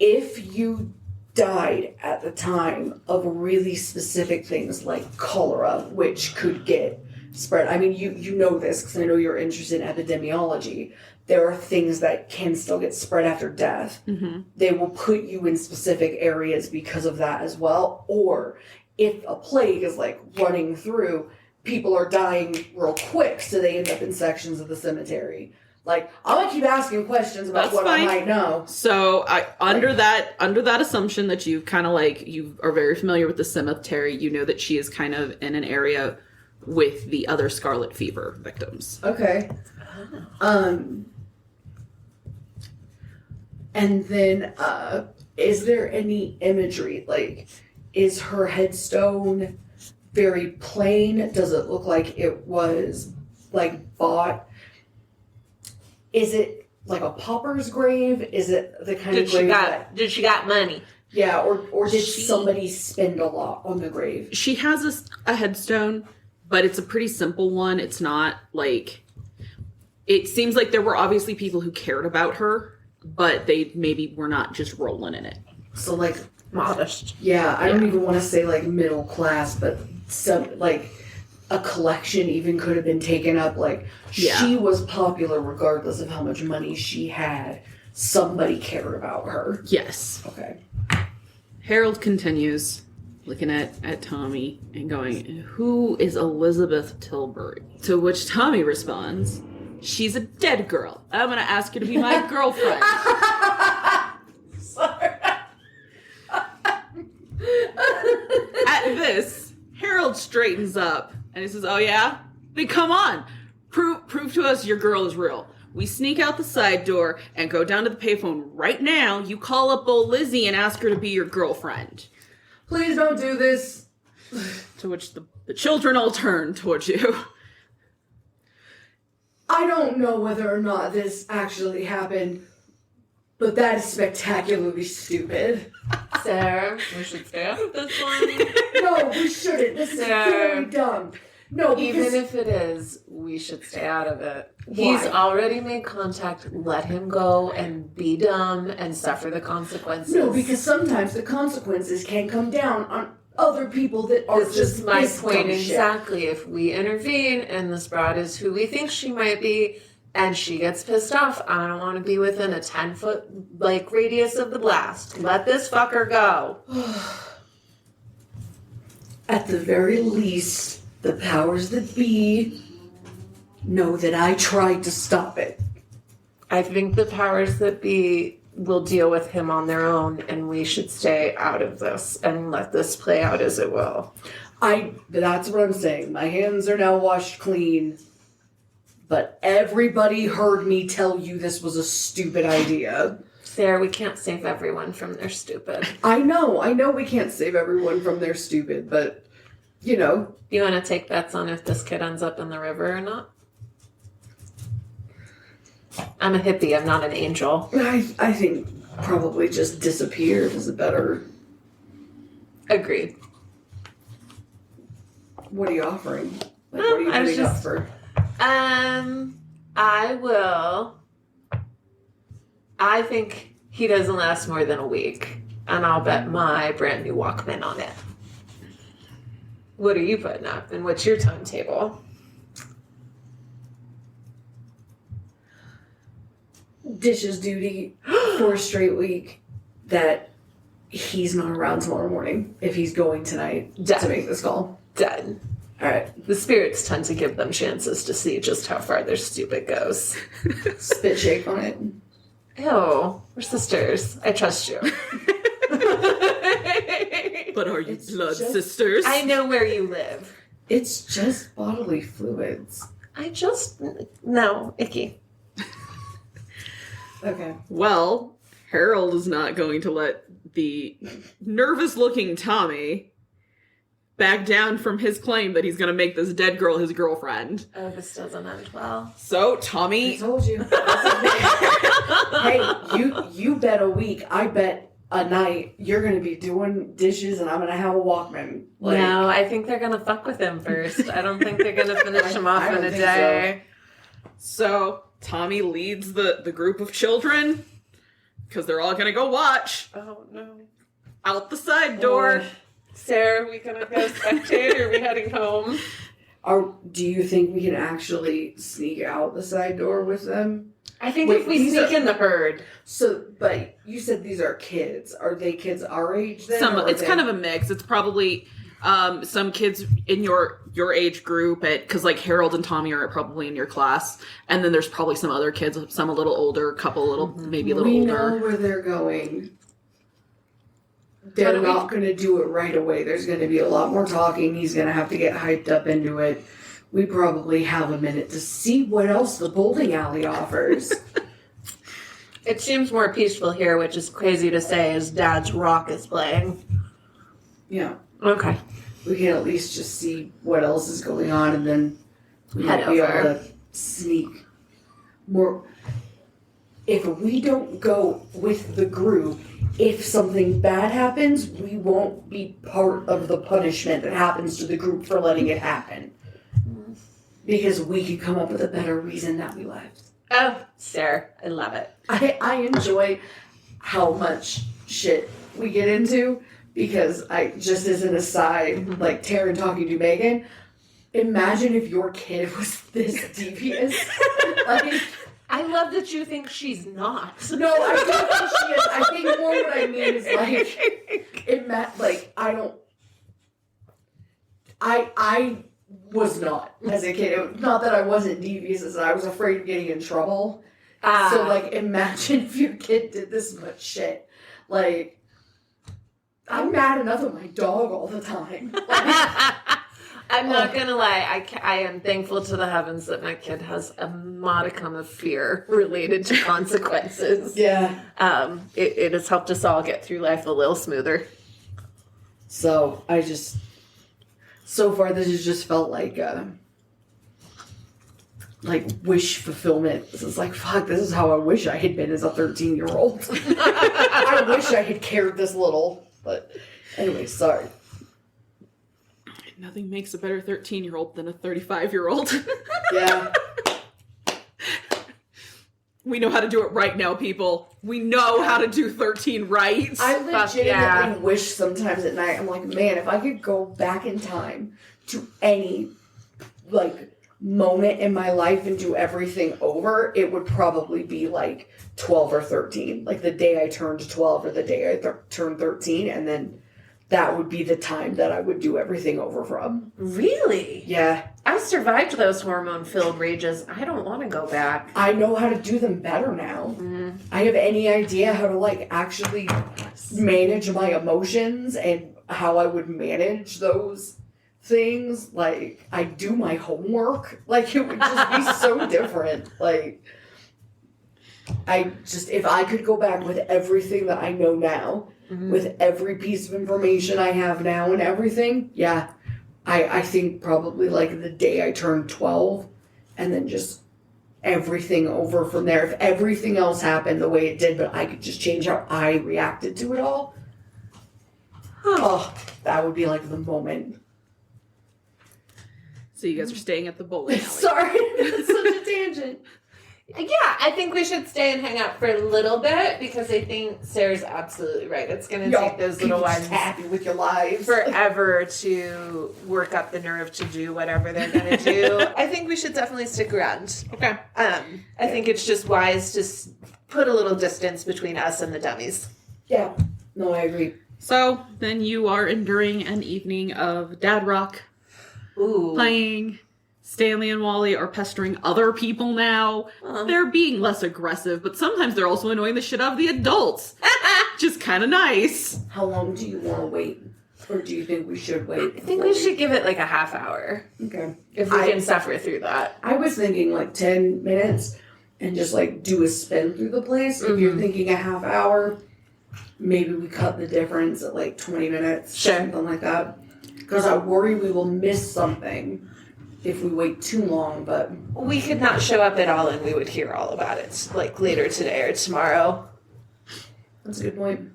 if you died at the time of really specific things like cholera, which could get spread. I mean, you know this because I know you're interested in epidemiology. There are things that can still get spread after death. Mm-hmm. They will put you in specific areas because of that as well. Or if a plague is, like, running through, people are dying real quick, so they end up in sections of the cemetery. Like, I'm gonna keep asking questions about what I might know. So, under that assumption that you kind of, like, you are very familiar with the cemetery, you know that she is kind of in an area with the other scarlet fever victims. Okay. And then, is there any imagery? Like, is her headstone very plain? Does it look like it was, like, bought? Is it like a pauper's grave? Is it the kind of grave Did she got money? Yeah, or did somebody spend a lot on the grave? She has a headstone, but it's a pretty simple one. It's not like... It seems like there were obviously people who cared about her, but they maybe were not just rolling in it. So, like... Modest. Yeah, I don't even want to say, like, middle class, but some, like... A collection even could have been taken up. Like, she was popular regardless of how much money she had. Somebody cared about her. Yes. Okay. Harold continues looking at Tommy and going, "Who is Elizabeth Tilbury?" To which Tommy responds, "She's a dead girl. I'm going to ask her to be my girlfriend." Sorry. At this, Harold straightens up and he says, "Oh yeah? Then come on. Prove to us your girl is real. We sneak out the side door and go down to the payphone right now. You call up old Lizzie and ask her to be your girlfriend." Please don't do this. To which the children all turn towards you. I don't know whether or not this actually happened, but that is spectacularly stupid. Sarah, we should stay out of this one. No, we shouldn't. This is very dumb. No, because... Even if it is, we should stay out of it. Why? He's already made contact. Let him go and be dumb and suffer the consequences. No, because sometimes the consequences can come down on other people that are It's just my this point dumb shit. exactly. If we intervene and this broad is who we think she might be, and she gets pissed off, I don't want to be within a 10-foot like radius of the blast. Let this fucker go. At the very least, the powers that be know that I tried to stop it. I think the powers that be will deal with him on their own, and we should stay out of this and let this play out as it will. That's what I'm saying. My hands are now washed clean. But everybody heard me tell you this was a stupid idea. Sarah, we can't save everyone from their stupid. I know we can't save everyone from their stupid, but, you know. You want to take bets on if this kid ends up in the river or not? I'm a hippie, I'm not an angel. I think probably just disappeared is a better... Agreed. What are you offering? Like, what are you putting up for? I think he doesn't last more than a week, and I'll bet my brand new Walkman on it. What are you putting up, and what's your timetable? Dishes duty for a straight week that he's not around tomorrow morning if he's going tonight to make this call. Done. All right. The spirits tend to give them chances to see just how far their stupid goes. Spit shake on it. Ew, we're sisters. I trust you. But are you It's blood just- sisters? I know where you live. It's just bodily fluids. No, icky. Okay. Well, Harold is not going to let the nervous-looking Tommy back down from his claim that he's going to make this dead girl his girlfriend. Oh, this doesn't end well. So, I Tommy... told you. Hey, you bet a week. I bet a night you're going to be doing dishes and I'm going to have a Walkman. Like, No, I think they're gonna fuck with him first. I don't think they're gonna finish him off I in don't a think day. So, Tommy leads the group of children, because they're all going to go watch, Oh no. out the side door. Sarah, we gonna go spectate or are we heading home? do you think we can actually sneak out the side door with them? I think Wait, if we these sneak are- in the herd. So, but you said these are kids. Are they kids our age then? or are It's they- kind of a mix. It's probably some kids in your age group, because like Harold and Tommy are probably in your class, and then there's probably some other kids, some a little older, a couple a little, maybe a little we older. know where they're going. They're don't we- not going to do it right away. There's going to be a lot more talking. He's going to have to get hyped up into it. We probably have a minute to see what else the bowling alley offers. It seems more peaceful here, which is crazy to say as Dad's rock is playing. Yeah. Okay. We can at least just see what else is going on, and then we Head might be over. able to sneak more. If we don't go with the group, if something bad happens, we won't be part of the punishment that happens to the group for letting it happen. Because we could come up with a better reason that we left. Oh, Sarah, I love it. I enjoy how much shit we get into, because just as an aside, like Taryn talking to Meghan, imagine if your kid was this devious. Like, I love that you think she's not. no, I don't think she is. I think more what I mean is I was not as a kid. It was not that I wasn't devious, as I was afraid of getting in trouble. So, like, imagine if your kid did this much shit. Like, I'm mad enough at my dog all the time. Like, I'm not gonna lie, I am thankful to the heavens that my kid has a modicum of fear related to consequences. yeah. It has helped us all get through life a little smoother. So, so far this has just felt like wish fulfillment. This is like, fuck, this is how I wish I had been as a 13-year-old. I wish I had cared this little. But anyway, sorry. Nothing makes a better 13-year-old than a 35-year-old. Yeah. We know how to do it right now, people. We know how to do 13 right. I legitimately wish sometimes at night, I'm like, man, if I could go back in time to any, like, moment in my life and do everything over, it would probably be, like, 12 or 13. Like, the day I turned 12 or the day I turned 13, and then that would be the time that I would do everything over from. Really? Yeah. I survived those hormone-filled rages. I don't want to go back. I know how to do them better now. Mm-hmm. I have any idea how to, like, actually manage my emotions and how I would manage those things. Like, I do my homework. Like, it would just be so different. Like, if I could go back with everything that I know now, with every piece of information I have now and everything, yeah, I think probably, like, the day I turned 12, and then just everything over from there. If everything else happened the way it did, but I could just change how I reacted to it all, oh, that would be, like, the moment. So you guys are staying at the bowling alley. Sorry, it's such a tangent. Yeah, I think we should stay and hang out for a little bit, because I think Sarah's absolutely right. It's going to take those little ones happy with your lives forever to work up the nerve to do whatever they're going to do. I think we should definitely stick around. Okay. I think it's just wise to put a little distance between us and the dummies. Yeah. No, I agree. So then you are enduring an evening of dad rock. Ooh. Playing. Stanley and Wally are pestering other people now. They're being less aggressive, but sometimes they're also annoying the shit out of the adults. Which is kind of nice. How long do you want to wait? Or do you think we should wait? I think we should give it like a half hour. Okay. If we can suffer through that. I was thinking like 10 minutes and just like do a spin through the place. If you're thinking a half hour, maybe we cut the difference at like 20 minutes. Sure. Something like that. Because I worry we will miss something if we wait too long, but we could not show up at all and we would hear all about it, like later today or tomorrow. That's a good point.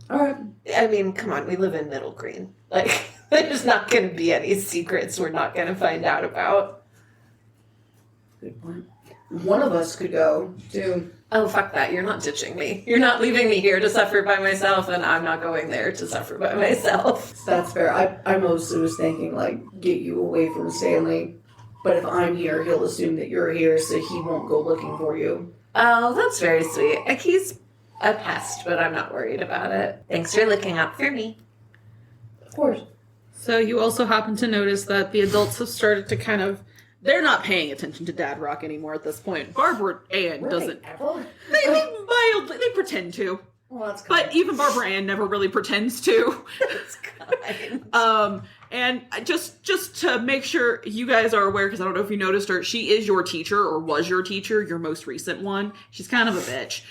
All right. I mean, come on, we live in Middle Green. Like, there's not going to be any secrets we're not going to find out about. Good point. One of us could go, too. Oh, fuck that. You're not ditching me. You're not leaving me here to suffer by myself, and I'm not going there to suffer by myself. That's fair. I mostly was thinking, like, get you away from Stanley. But if I'm here, he'll assume that you're here, so he won't go looking for you. Oh, that's very sweet. Like, he's a pest, but I'm not worried about it. Thanks for looking out for me. Of course. So you also happen to notice that the adults have started to kind of... They're not paying attention to Dad Rock anymore at this point. Barbara Ann doesn't... They pretend to. Well, that's kind. But even Barbara Ann never really pretends to. That's kind. And just to make sure you guys are aware, because I don't know if you noticed her, she is your teacher, or was your teacher, your most recent one. She's kind of a bitch.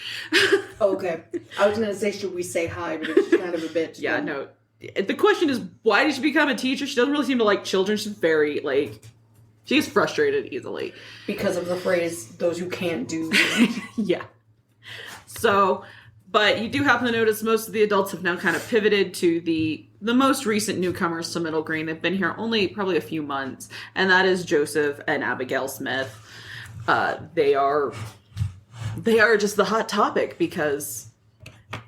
Okay. I was going to say, should we say hi, but she's kind of a bitch. Yeah, no. The question is, why did she become a teacher? She doesn't really seem to like children. She's very, like... She gets frustrated easily. Because of the phrase, those who can't do. Yeah. So, But you do happen to notice most of the adults have now kind of pivoted to the most recent newcomers to Middle Green. They've been here only probably a few months, and that is Joseph and Abigail Smith. They are just the hot topic because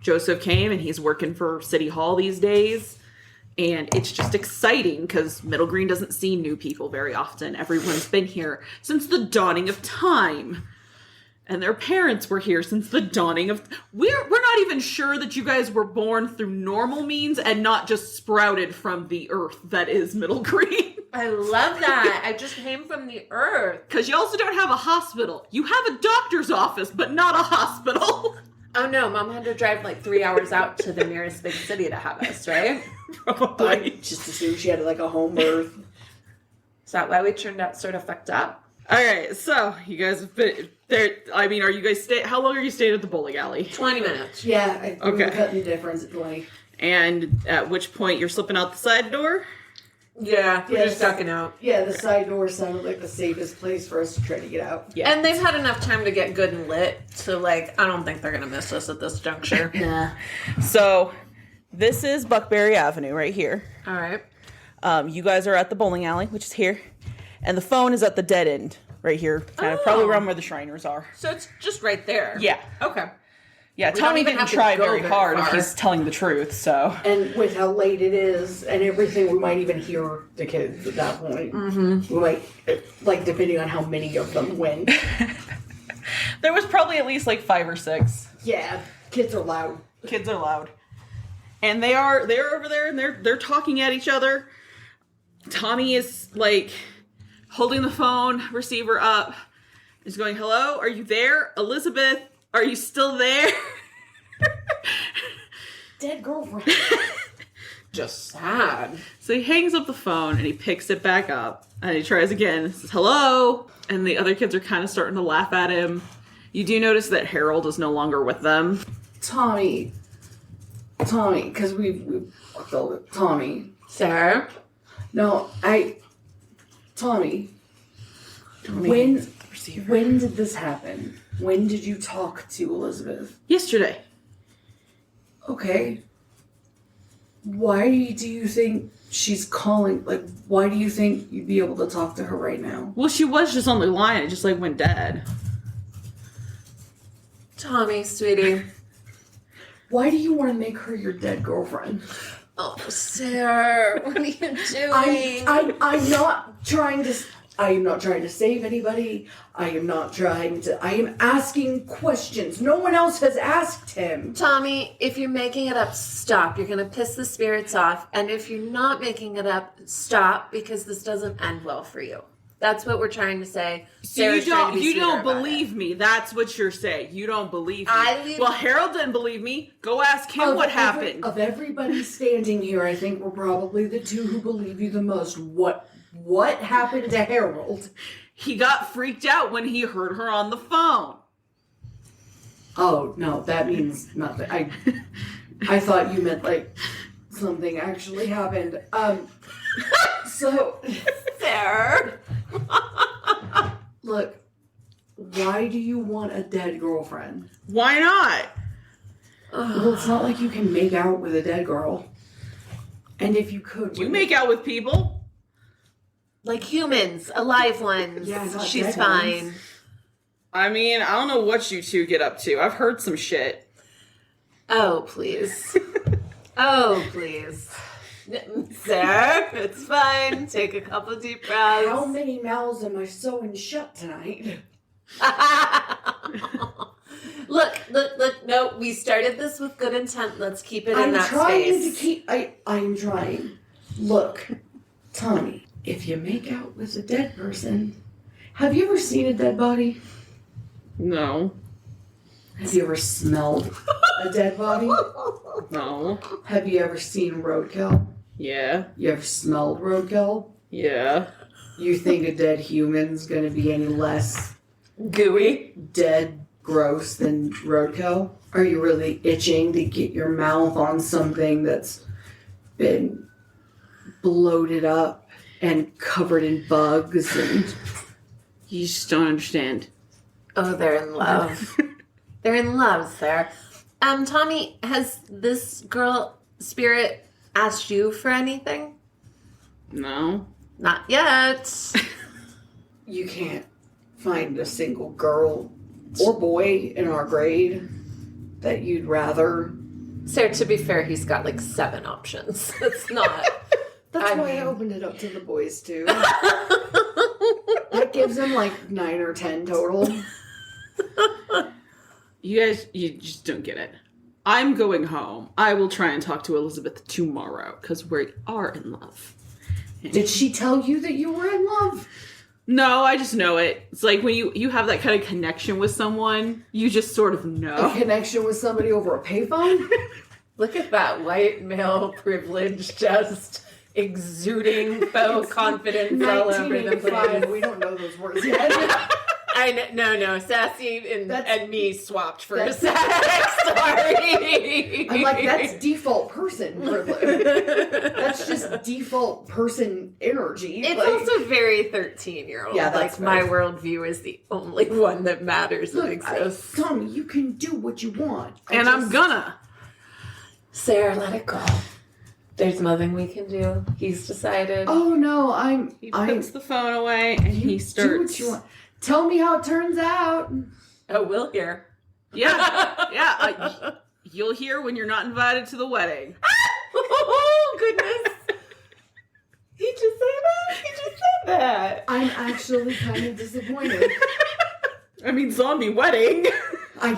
Joseph came and he's working for City Hall these days. And it's just exciting because Middle Green doesn't see new people very often. Everyone's been here since the dawning of time. And their parents were here since the dawning of... We're not even sure that you guys were born through normal means and not just sprouted from the earth that is Middle Green. I love that. I just came from the earth. Because you also don't have a hospital. You have a doctor's office, but not a hospital. Oh no, Mom had to drive like 3 hours out to the nearest big city to have us, right? Probably. I just assumed she had like a home birth. Is that why we turned out sort of fucked up? All right, so you guys have been there. I mean, are you guys how long are you staying at the bowling alley? 20 minutes. Yeah, we Okay. were cutting the difference at 20. And at which point you're slipping out the side door? Yeah, we're Yes. just ducking out. Yeah, the side door sounded like the safest place for us to try to get out. Yeah. And they've had enough time to get good and lit, so like, I don't think they're gonna miss us at this juncture. Nah. So this is Buckberry Avenue right here. All right. You guys are at the bowling alley, which is here. And the phone is at the dead end right here. Kind of probably around where the Shriners are. So it's just right there. Yeah. Okay. Yeah, We Tommy don't even didn't have to try go very very hard if far. he's telling the truth, so. And with how late it is and everything, we might even hear the kids at that point. Mm-hmm. We might, like, depending on how many of them win. There was probably at least like 5 or 6. Yeah, kids are loud. Kids are loud. And they're over there and they're talking at each other. Tommy is like holding the phone receiver up. He's going, "Hello, are you there? Elizabeth, are you still there?" Dead girlfriend. Just sad. So he hangs up the phone and he picks it back up and he tries again. He says, "Hello," and the other kids are kind of starting to laugh at him. You do notice that Harold is no longer with them. Tommy, because we've fucked all the Tommy. Sarah? No, Tommy. When did this happen? When did you talk to Elizabeth? Yesterday. Okay. Why do you think she's calling? Like, why do you think you'd be able to talk to her right now? Well, she was just on the line. It just like went dead. Tommy, sweetie. Why do you want to make her your dead girlfriend? Oh, Sarah, what are you doing? I'm not trying to. I am not trying to save anybody. I am asking questions. No one else has asked him. Tommy, if you're making it up, stop. You're going to piss the spirits off. And if you're not making it up, stop, because this doesn't end well for you. That's what we're trying to say. So Sarah's trying to be you sweeter don't about believe me. That's what you're saying. You don't believe me. I believe- Well, Harold didn't believe me. Go ask him what happened. Of everybody standing here, I think we're probably the two who believe you the most. What happened to Harold? He got freaked out when he heard her on the phone. Oh no, that means nothing. I thought you meant like something actually happened. So Sarah. look, why do you want a dead girlfriend? Why not? Well, it's not like you can make out with a dead girl. And if you could, You make out with people. Like humans, alive ones. Yeah, not she's dead fine. ones. I mean, I don't know what you two get up to. I've heard some shit. Oh, please. Oh, please. Sarah, it's fine. Take a couple deep breaths. How many mouths am I sewing shut tonight? Look. No, we started this with good intent. Let's keep it in I'm that trying space. to keep. I'm trying. Look, Tommy, if you make out with a dead person, have you ever seen a dead body? No. Have you ever smelled a dead body? No. Have you ever seen roadkill? Yeah. You ever smelled roadkill? Yeah. You think a dead human's gonna be any less Gooey. dead, gross than roadkill? Are you really itching to get your mouth on something that's been bloated up and covered in bugs and You just don't understand. Oh, they're in love. They're in love, Sarah. Tommy, has this girl spirit asked you for anything? No. Not yet. You can't find a single girl or boy in our grade that you'd rather. Sarah, to be fair, he's got like 7 options. That's not. That's why I opened it up to the boys too. That gives them like 9 or 10 total. You guys, you just don't get it. I'm going home. I will try and talk to Elizabeth tomorrow because we are in love. Did she tell you that you were in love? No, I just know it. It's like when you have that kind of connection with someone, you just sort of know. A connection with somebody over a payphone? Look at that white male privilege just exuding faux confidence all over the 1985. place. We don't know those words yet. No. Sassy and me swapped for a sec. Sorry. I'm like, that's default person privilege. That's just default person energy. It's like, also very 13-year-old. Yeah, like that's my fair. worldview is the only one that matters and exists. Tommy, you can do what you want. I'm gonna. Sarah, let it go. There's nothing we can do. He's decided. Oh no, He puts the phone away and he Do starts. what you want. Tell me how it turns out. Oh, we'll hear. Yeah. You'll hear when you're not invited to the wedding. Oh, goodness. He just said that. I'm actually kind of disappointed. I mean, zombie wedding. I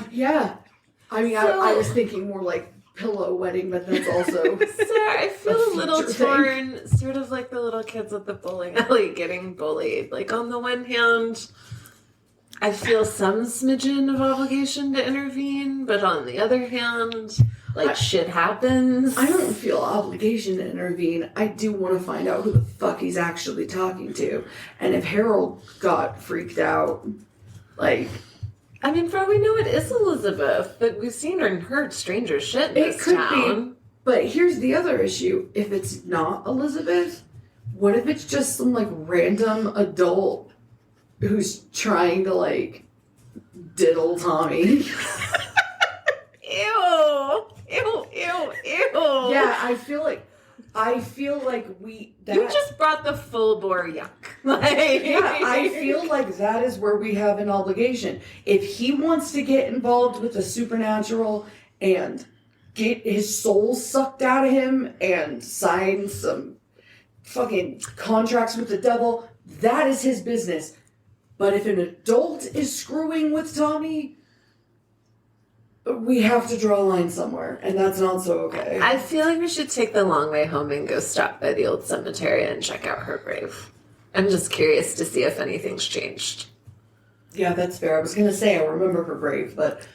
was thinking more like pillow wedding, but that's also. Sarah, I feel a little future thing. torn, sort of like the little kids at the bowling alley getting bullied. Like, on the one hand, I feel some smidgen of obligation to intervene, but on the other hand, shit happens. I don't feel obligation to intervene. I do want to find out who the fuck he's actually talking to. And if Harold got freaked out, like... I mean, for all we know, it is Elizabeth, but we've seen her and heard stranger shit in It this could town. be. But here's the other issue. If it's not Elizabeth, what if it's just some, like, random adult who's trying to, like, diddle Tommy? Ew. Ew. Yeah, I feel like You just brought the full bore yuck. Yeah, I feel like that is where we have an obligation. If he wants to get involved with the supernatural and get his soul sucked out of him and sign some fucking contracts with the devil, that is his business. But if an adult is screwing with Tommy, we have to draw a line somewhere, and that's not so okay. I feel like we should take the long way home and go stop by the old cemetery and check out her grave. I'm just curious to see if anything's changed. Yeah, that's fair. I was going to say I remember her grave, but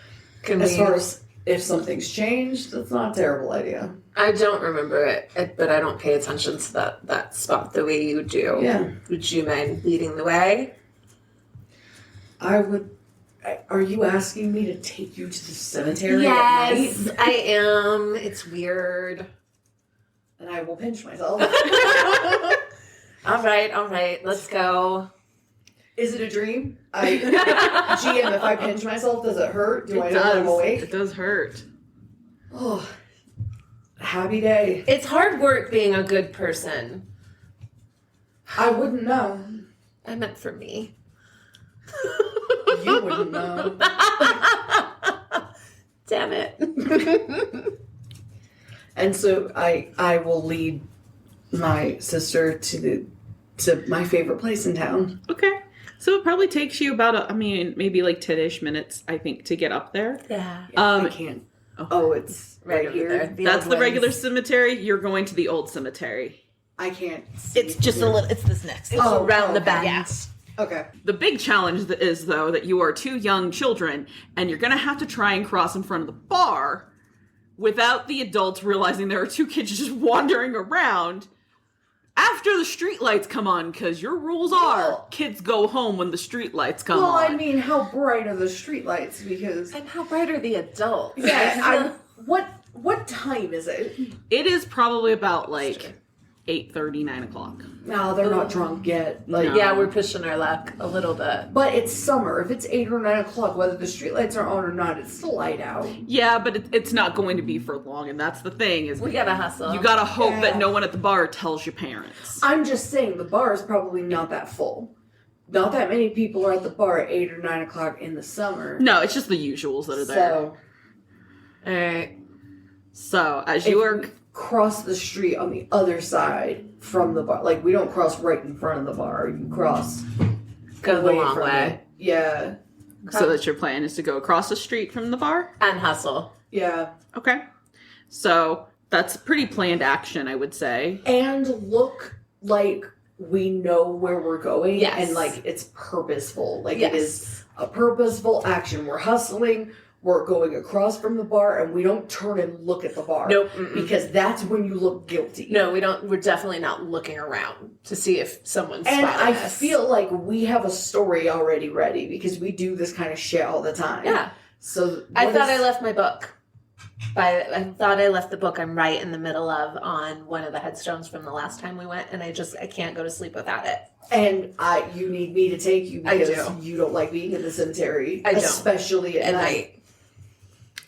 as far as if something's changed, that's not a terrible idea. I don't remember it, but I don't pay attention to that spot the way you do. Yeah. Would you mind leading the way? I would... Are you asking me to take you to the cemetery Yes, at night? I am. It's weird. And I will pinch myself. All right. Let's go. Is it a dream? GM, if I pinch myself, does it hurt? Do I know that I'm awake? It does hurt. Oh, happy day. It's hard work being a good person. I wouldn't know. I meant for me. You wouldn't know. Damn it. And so I will lead my sister to my favorite place in town. Okay. So it probably takes you about, maybe like 10-ish minutes, I think, to get up there. Yeah. I can't. Oh, it's right over here. there. That's old the regular ones. cemetery. You're going to the old cemetery. I can't see It's just a little. It's this next. It's around the okay. bend. Yeah. Okay. The big challenge is, though, that you are 2 young children, and you're going to have to try and cross in front of the bar without the adults realizing there are 2 kids just wandering around after the streetlights come on, because your rules are kids go home when the streetlights come Well, on. I mean, how bright are the streetlights? Because And how bright are the adults? what time is it? It is probably about like 8:30, 9 o'clock. No, they're not drunk yet. Like, No. Yeah, we're pushing our luck a little bit. but it's summer. If it's 8 or 9 o'clock, whether the streetlights are on or not, it's still light out. Yeah, but it's not going to be for long, and that's the thing is We gotta hustle. you gotta hope Yeah. that no one at the bar tells your parents. I'm just saying the bar is probably not that full. Not that many people are at the bar at 8 or 9 o'clock in the summer. No, it's just the usuals that are there. So Alright. So as if you are, we cross the street on the other side from the bar, like we don't cross right in front of the bar. You cross Go the away long from way. it. Yeah, so that your plan is to go across the street from the bar. And hustle. yeah, Okay, so that's pretty planned action, I would say. and look like we know where we're going. Yes. And like it's purposeful. Like Yes. it is a purposeful action. We're hustling. We're going across from the bar, and we don't turn and look at the bar. Nope. Mm-mm. Because that's when you look guilty. No, we don't. We're definitely not looking around to see if someone's And spotting I us. feel like we have a story already ready because we do this kind of shit all the time. Yeah. So I what thought is- I left my book. I thought I left the book I'm right in the middle of on one of the headstones from the last time we went, and I can't go to sleep without it. And you need me to take you I because do. you don't like being in the cemetery. I don't. Especially at night.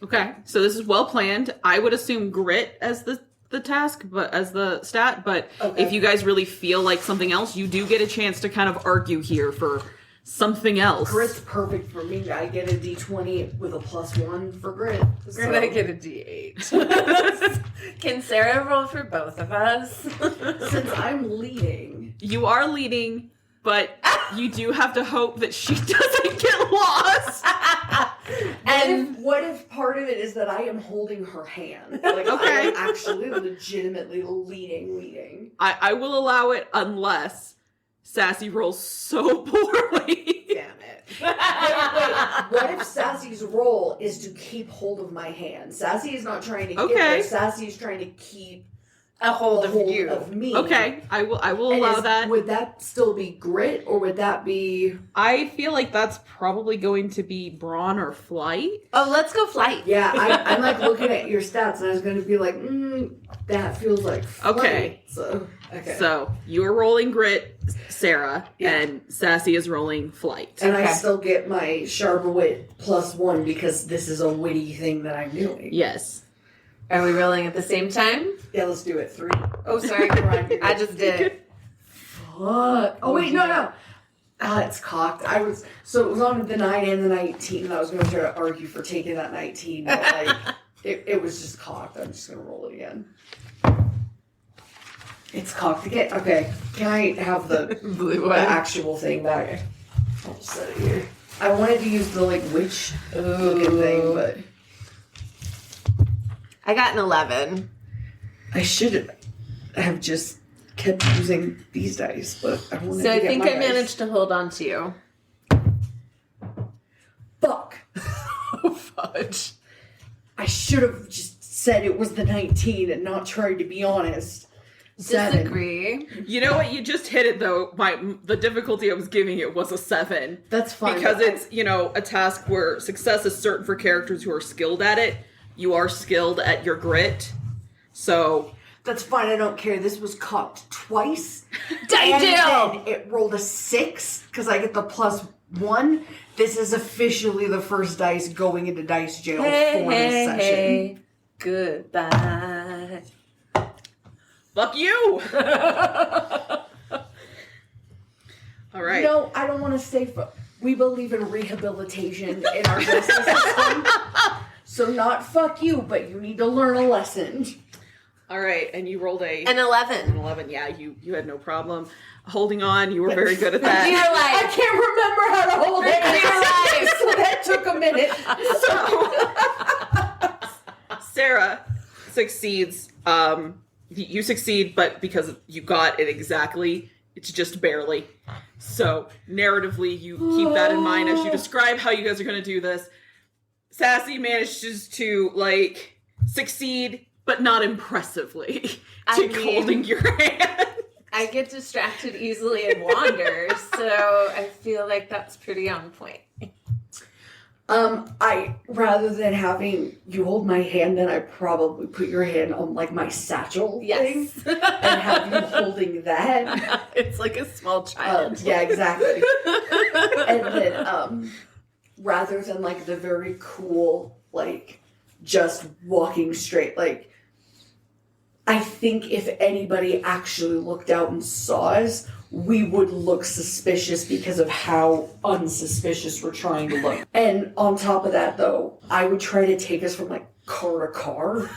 Okay, so this is well planned. I would assume grit as the task, but as the stat. But Okay. if you guys really feel like something else, you do get a chance to kind of argue here for something else. Grit's perfect for me. I get a D20 with a +1 for grit. We're gonna get a D8. Can Sarah roll for both of us? Since I'm leading. You are leading, but you do have to hope that she doesn't get lost. What if part of it is that I am holding her hand? Like I Okay. am actually legitimately leading. I will allow it unless Sassy rolls so poorly. Damn it. Wait, what if Sassy's role is to keep hold of my hand? Sassy is not trying to get Okay. her. Sassy is trying to keep A hold a of hold you. of me. Okay, I will And allow that. Would that still be grit, or would that be? I feel like that's probably going to be brawn or flight. Oh, let's go flight. Yeah, I'm like looking at your stats, and I was going to be like, that feels like flight. Okay. So okay. So you are rolling grit, Sarah, Yeah. and Sassy is rolling flight. And I Okay. still get my sharp wit +1 because this is a witty thing that I'm doing. Yes. Are we rolling at the same time? Yeah, let's do it. 3. Oh, sorry. I just did it. Fuck. Oh wait, no. It's cocked. So it was on the 9 and the 19, and I was going to try to argue for taking that 19, but like it was just cocked. I'm just gonna roll it again. It's cocked again. Okay, can I have the Blue the actual thing back? I'll just set it here. I wanted to use the like witch looking thing, but I got an 11. I should have just kept using these dice. But I wanted So to I get think my I dice. managed to hold on to you. Fuck. Oh, fudge. I should have just said it was the 19 and not tried to be honest. 7. Disagree. You know what? You just hit it though. The difficulty I was giving it was a 7. That's fine. Because but it's, a task where success is certain for characters who are skilled at it. You are skilled at your grit. So that's fine. I don't care. This was cocked twice. I and do. then it rolled a 6 because I get the +1. This is officially the first dice going into dice jail for this session. Goodbye. fuck you. All right. No, I don't want to stay. We believe in rehabilitation in our justice system. So not fuck you, but you need to learn a lesson. All right, and you rolled an An 11. 11. Yeah, you had no problem holding on. You were very good at that. You're I like, can't remember how to hold it. So that took a minute. So Sarah succeeds. You succeed, but because you got it exactly, it's just barely. So narratively, you keep that in mind as you describe how you guys are going to do this. Sassy manages to succeed, but not impressively, to holding your hand. I get distracted easily and wander, so I feel like that's pretty on point. I rather than having you hold my hand, then I probably put your hand on like my satchel thing and have you holding that. It's like a small child. Yeah, exactly. And then rather than like the very cool, like just walking straight, like I think if anybody actually looked out and saw us, we would look suspicious because of how unsuspicious we're trying to look. And on top of that, though, I would try to take us from like car to car.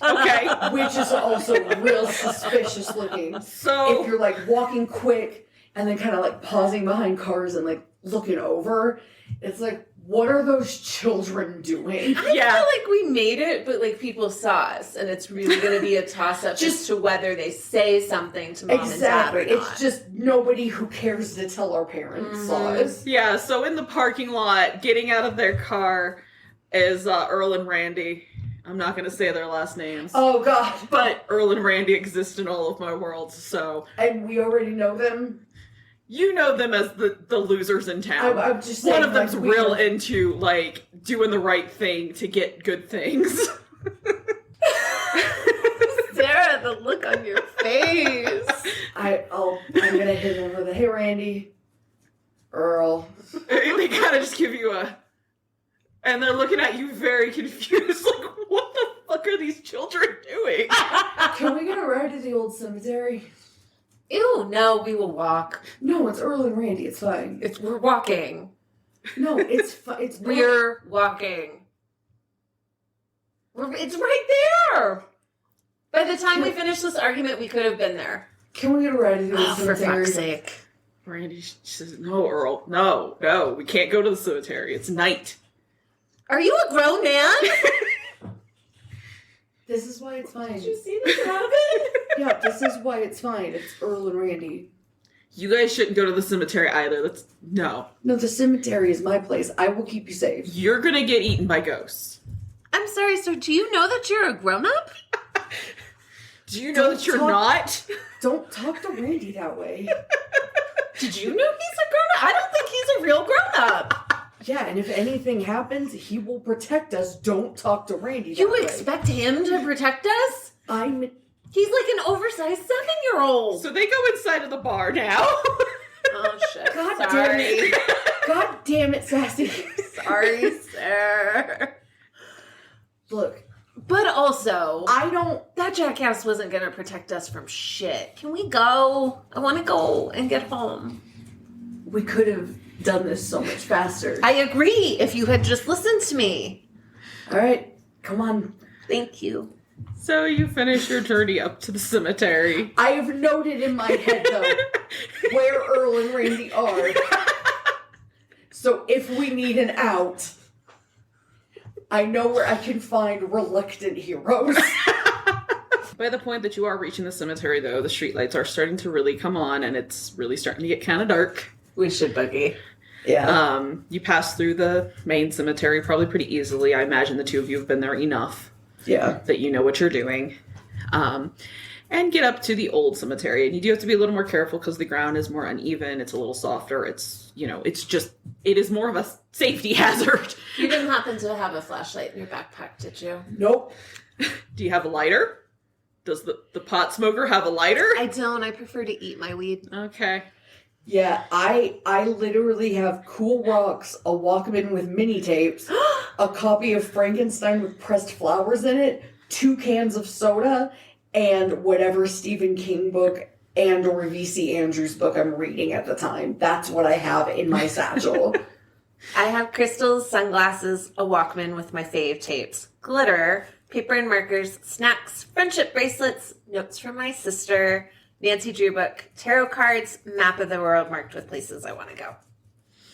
Okay. Which is also real suspicious looking. So If you're like walking quick and then kind of like pausing behind cars and like looking over, it's like, what are those children doing? I feel like we made it, but like people saw us, and it's really going to be a toss-up as to whether they say something to mom and dad or not. It's just nobody who cares to tell our parents saw us. yeah, so in the parking lot, getting out of their car is Earl and Randy. I'm not going to say their last names. Oh, God. But Earl and Randy exist in all of my worlds, so... And we already know them? You know them as the losers in town. I'm just saying, one of them's like, real into, like, doing the right thing to get good things. Sarah, the look on your face. I'm gonna hit him with a, hey, Randy. Earl. They kind of just give you a... And they're looking at you very confused, like, what the fuck are these children doing? Can we get a ride to the old cemetery? Ew, no, we will walk. No, it's Earl and Randy. It's fine. We're walking. No, it's We're walking. It's right there. By the time we finish this argument, we could have been there. Can we get a ride to the old For cemetery? fuck's sake. Randy says, no, Earl, no, we can't go to the cemetery. It's night. Are you a grown man? This is why it's fine. Did you see this happen? Yeah, this is why it's fine. It's Earl and Randy. You guys shouldn't go to the cemetery either. No. No, the cemetery is my place. I will keep you safe. You're gonna get eaten by ghosts. I'm sorry, sir. Do you know that you're a grown-up? Do you know that you're not? Don't talk to Randy that way. Did you know he's a grown-up? I don't think he's a real grown-up. Yeah, and if anything happens, he will protect us. Don't talk to Randy that You way. expect him to protect us? He's like an oversized 7-year-old. So they go inside of the bar now. Oh, shit. God Sorry. damn it. God damn it, Sassy. Sorry, sir. Look. But also, that jackass wasn't going to protect us from shit. Can we go? I want to go and get home. We could have done this so much faster. I agree, if you had just listened to me. All right, come on. Thank you. So you finish your journey up to the cemetery. I have noted in my head, though, where Earl and Randy are. So if we need an out, I know where I can find reluctant heroes. By the point that you are reaching the cemetery, though, the streetlights are starting to really come on, and it's really starting to get kind of dark. We should buggy. Yeah. You pass through the main cemetery probably pretty easily. I imagine the two of you have been there enough. Yeah. That you know what you're doing. And get up to the old cemetery. And you do have to be a little more careful because the ground is more uneven. It's a little softer. It is more of a safety hazard. You didn't happen to have a flashlight in your backpack, did you? Nope. Do you have a lighter? Does the pot smoker have a lighter? I don't. I prefer to eat my weed. Okay. Yeah, I literally have Cool Rocks, a Walkman with mini tapes, a copy of Frankenstein with pressed flowers in it, 2 cans of soda, and whatever Stephen King book and or V.C. Andrews book I'm reading at the time. That's what I have in my satchel. I have crystals, sunglasses, a Walkman with my fave tapes, glitter, paper and markers, snacks, friendship bracelets, notes from my sister, Nancy Drew book, tarot cards, map of the world marked with places I want to go.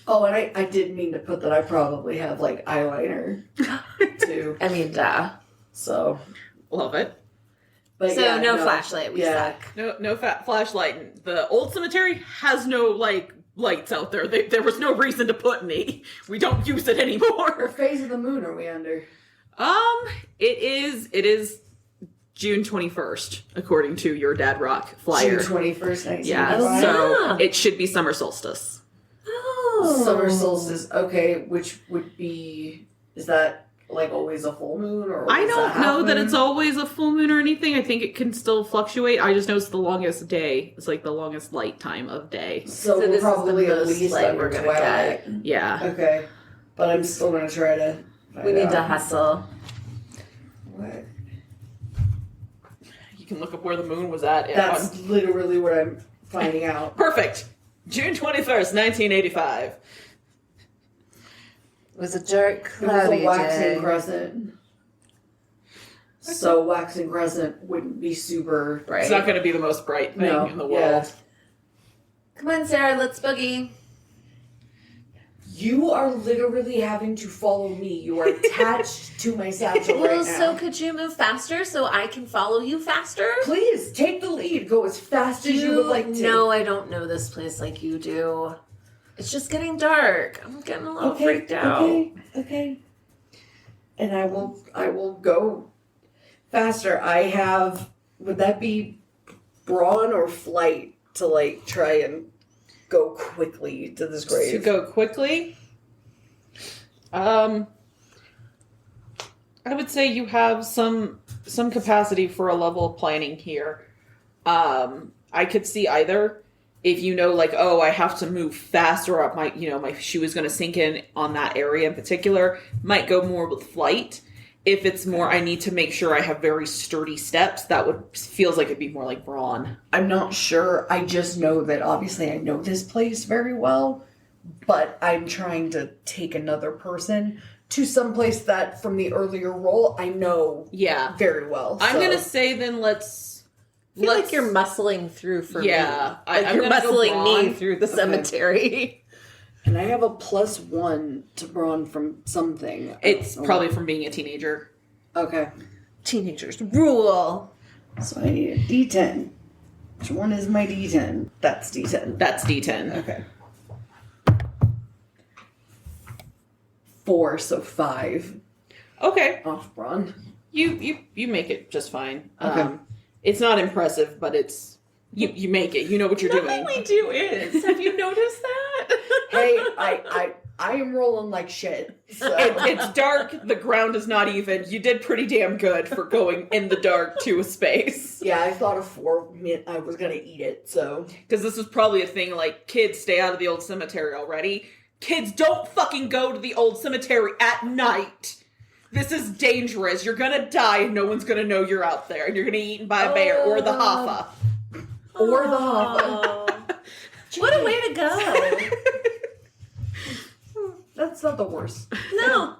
Oh, and I didn't mean to put that I probably have, like, eyeliner, too. I mean, duh. So. Love it. But so yeah, no flashlight. We suck. No flashlight. The old cemetery has no, lights out there. There was no reason to put any. We don't use it anymore. What phase of the moon are we under? It is June 21st, according to your Dad Rock flyer. June 21st, 1995. Yeah, so it should be summer solstice. Oh, Oh. Summer solstice, okay, which would be, is that like always a full moon? Or I is don't that half know that moon? it's always a full moon or anything. I think it can still fluctuate. I just know it's the longest day. It's like the longest light time of day. So this we're is the probably at most least light under we're gonna twilight. Yeah. Okay. But I'm still gonna try to find We need out. to hustle. What? You can look up where the moon was at. That's literally what I'm finding out. Perfect. June 21st, 1985. It was a dark, It was cloudy a waxing day. crescent. So waxing crescent wouldn't be super Right. It's not going to be the most bright thing No, in the yeah. world. Come on, Sarah, let's boogie. You are literally having to follow me. You are attached to my satchel right Well, now. so could you move faster so I can follow you faster? Please take the lead. Go as fast as you would like to. No, I don't know this place like you do. It's just getting dark. I'm getting a little freaked out. Okay. And I will go faster. I have, would that be brawn or flight to like try and go quickly to this grave? To go quickly, I would say you have some capacity for a level of planning here. I could see either. If you know, like, oh, I have to move faster up, my shoe is going to sink in on that area in particular, might go more with flight. If it's more, I need to make sure I have very sturdy steps, feels like it'd be more like brawn. I'm not sure. I just know that obviously I know this place very well, but I'm trying to take another person to some place that from the earlier role I know Yeah. very well. I'm so- going to say then let's I feel like you're muscling through for Yeah, me. I'm Like you're gonna go muscling me brawn. through the Okay. cemetery. And I have a +1 to brawn from something. It's Oh, probably from being a teenager. okay. Teenagers rule. So I need a D10. Which one is my D10? That's D10. That's D10. Okay. 4, so 5 Okay. off brawn. You make it just fine. Okay. It's not impressive, but it's you make it. You know what you're doing. All we do is. Have you noticed that? Hey, I am rolling like shit. So. It's dark. The ground is not even. You did pretty damn good for going in the dark to a space. Yeah, I thought a 4 meant I was gonna eat it, so. Because this was probably a thing like, kids, stay out of the old cemetery already. Kids, don't fucking go to the old cemetery at night. This is dangerous. You're gonna die and no one's gonna know you're out there. And you're gonna be eaten by a bear or the Hoffa. Or the Hoffa. What a way to go. That's not the worst. No.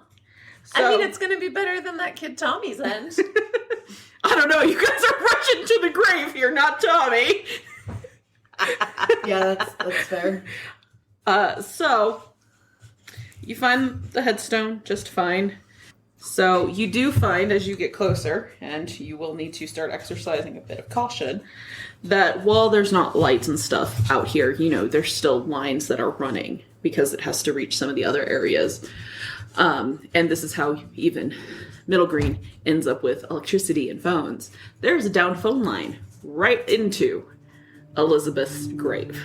So, I mean, it's going to be better than that kid Tommy's end. I don't know. You guys are rushing to the grave here, not Tommy. Yeah, that's fair. So you find the headstone just fine. So you do find as you get closer, and you will need to start exercising a bit of caution, that while there's not lights and stuff out here, there's still lines that are running because it has to reach some of the other areas. And this is how even Middle Green ends up with electricity and phones. There's a down phone line right into Elizabeth's grave.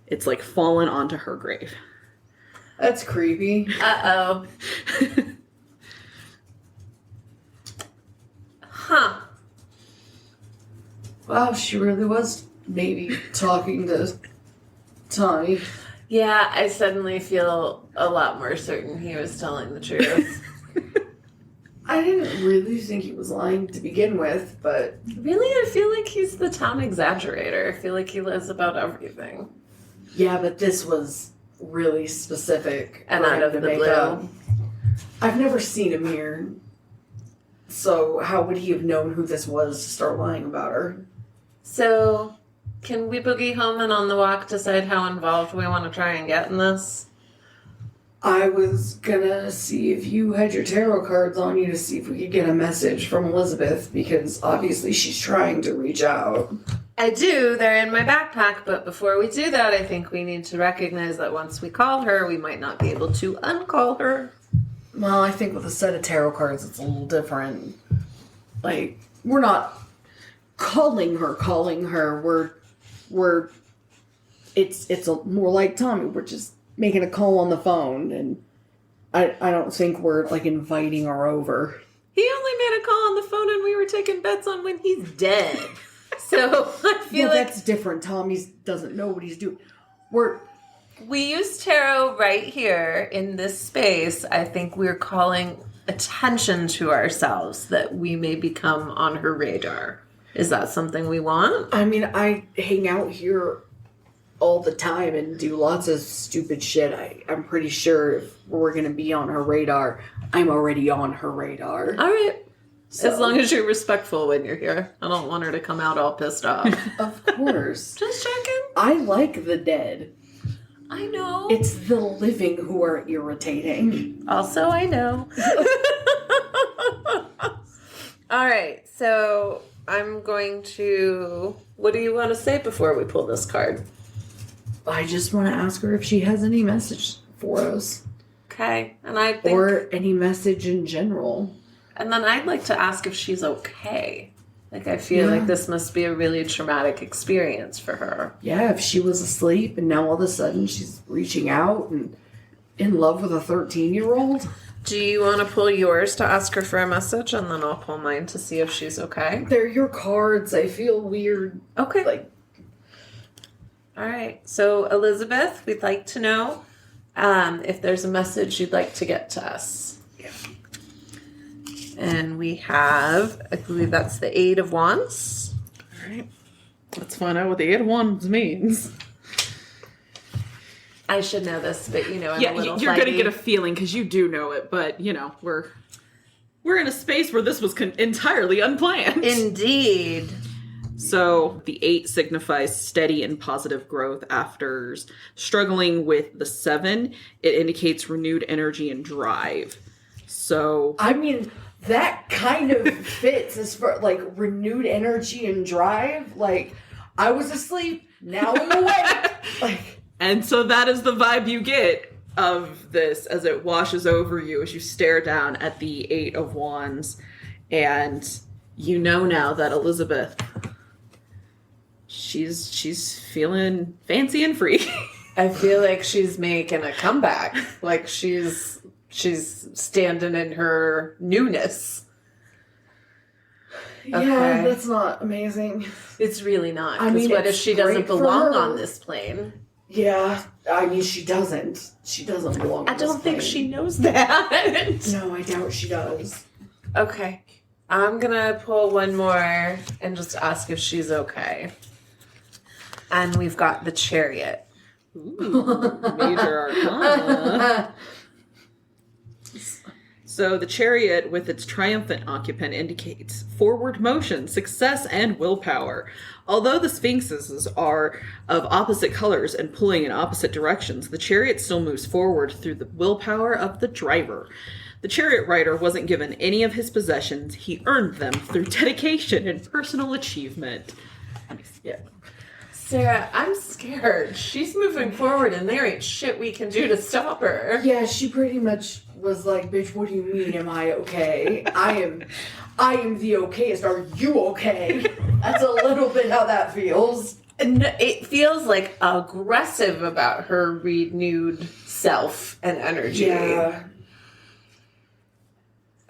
It's like fallen onto her grave. That's creepy. Uh-oh. Huh. Wow, she really was maybe talking to Tommy. Yeah, I suddenly feel a lot more certain he was telling the truth. I didn't really think he was lying to begin with, but Really, I feel like he's the town exaggerator. I feel like he lies about everything. yeah, but this was really specific And for out him of to the make blue. up. I've never seen him here, so how would he have known who this was to start lying about her? So, can we boogie home and on the walk decide how involved we want to try and get in this? I was gonna see if you had your tarot cards on you to see if we could get a message from Elizabeth, because obviously she's trying to reach out. I do. They're in my backpack, but before we do that, I think we need to recognize that once we call her, we might not be able to uncall her. Well, I think with a set of tarot cards, it's a little different. Like, we're not calling her. We're it's more like Tommy. We're just making a call on the phone, and I don't think we're, like, inviting her over. He only made a call on the phone and we were taking bets on when he's dead. So I feel like that's different. Tom doesn't know what he's doing. we use tarot right here in this space. I think we're calling attention to ourselves that we may become on her radar. Is that something we want? I mean, I hang out here all the time and do lots of stupid shit. I'm pretty sure if we're going to be on her radar, I'm already on her radar. All right. So, as long as you're respectful when you're here. I don't want her to come out all pissed off. Of course. Just checking. I like the dead. I know. It's the living who are irritating. Also, I know. All right. So I'm going to... What do you want to say before we pull this card? I just want to ask her if she has any message for us. Okay. And I think... Or any message in general. And then I'd like to ask if she's okay. Like, I feel like this must be a really traumatic experience for her. Yeah, if she was asleep and now all of a sudden she's reaching out and in love with a 13-year-old. Do you want to pull yours to ask her for a message? And then I'll pull mine to see if she's okay. They're your cards. I feel weird. Okay. Like, all right. So, Elizabeth, we'd like to know if there's a message you'd like to get to us. yeah. And we have, I believe that's the Eight of Wands. All right. Let's find out what the Eight of Wands means. I should know this, but I'm a little you're going to flighty. get a feeling because you do know it, but, we're in a space where this was entirely unplanned. Indeed. So the 8 signifies steady and positive growth after struggling with the 7. It indicates renewed energy and drive. So I mean, that kind of fits as far, like, renewed energy and drive. Like, I was asleep, now I'm awake. Like, and so that is the vibe you get of this as it washes over you as you stare down at the 8 of Wands. And you know now that Elizabeth, she's feeling fancy and free. I feel like she's making a comeback. Like she's standing in her newness. yeah, Okay. that's not amazing. It's really not. I mean, Because what if it's she doesn't great for belong her. on this plane? Yeah, I mean, she doesn't. She doesn't belong I on this don't think plane. she knows that. No, I doubt she does. Okay. I'm gonna pull one more and just ask if she's okay. And we've got the Chariot. Ooh, major arcana. So the Chariot, with its triumphant occupant, indicates forward motion, success, and willpower. Although the Sphinxes are of opposite colors and pulling in opposite directions, the Chariot still moves forward through the willpower of the driver. The Chariot rider wasn't given any of his possessions. He earned them through dedication and personal achievement. Yeah. Sarah, I'm scared. She's moving forward and there ain't shit we can do to stop her. Yeah, she pretty much was like, bitch, what do you mean, am I okay? I am the okayest. Are you okay? That's a little bit how that feels. And it feels like aggressive about her renewed self and energy. Yeah.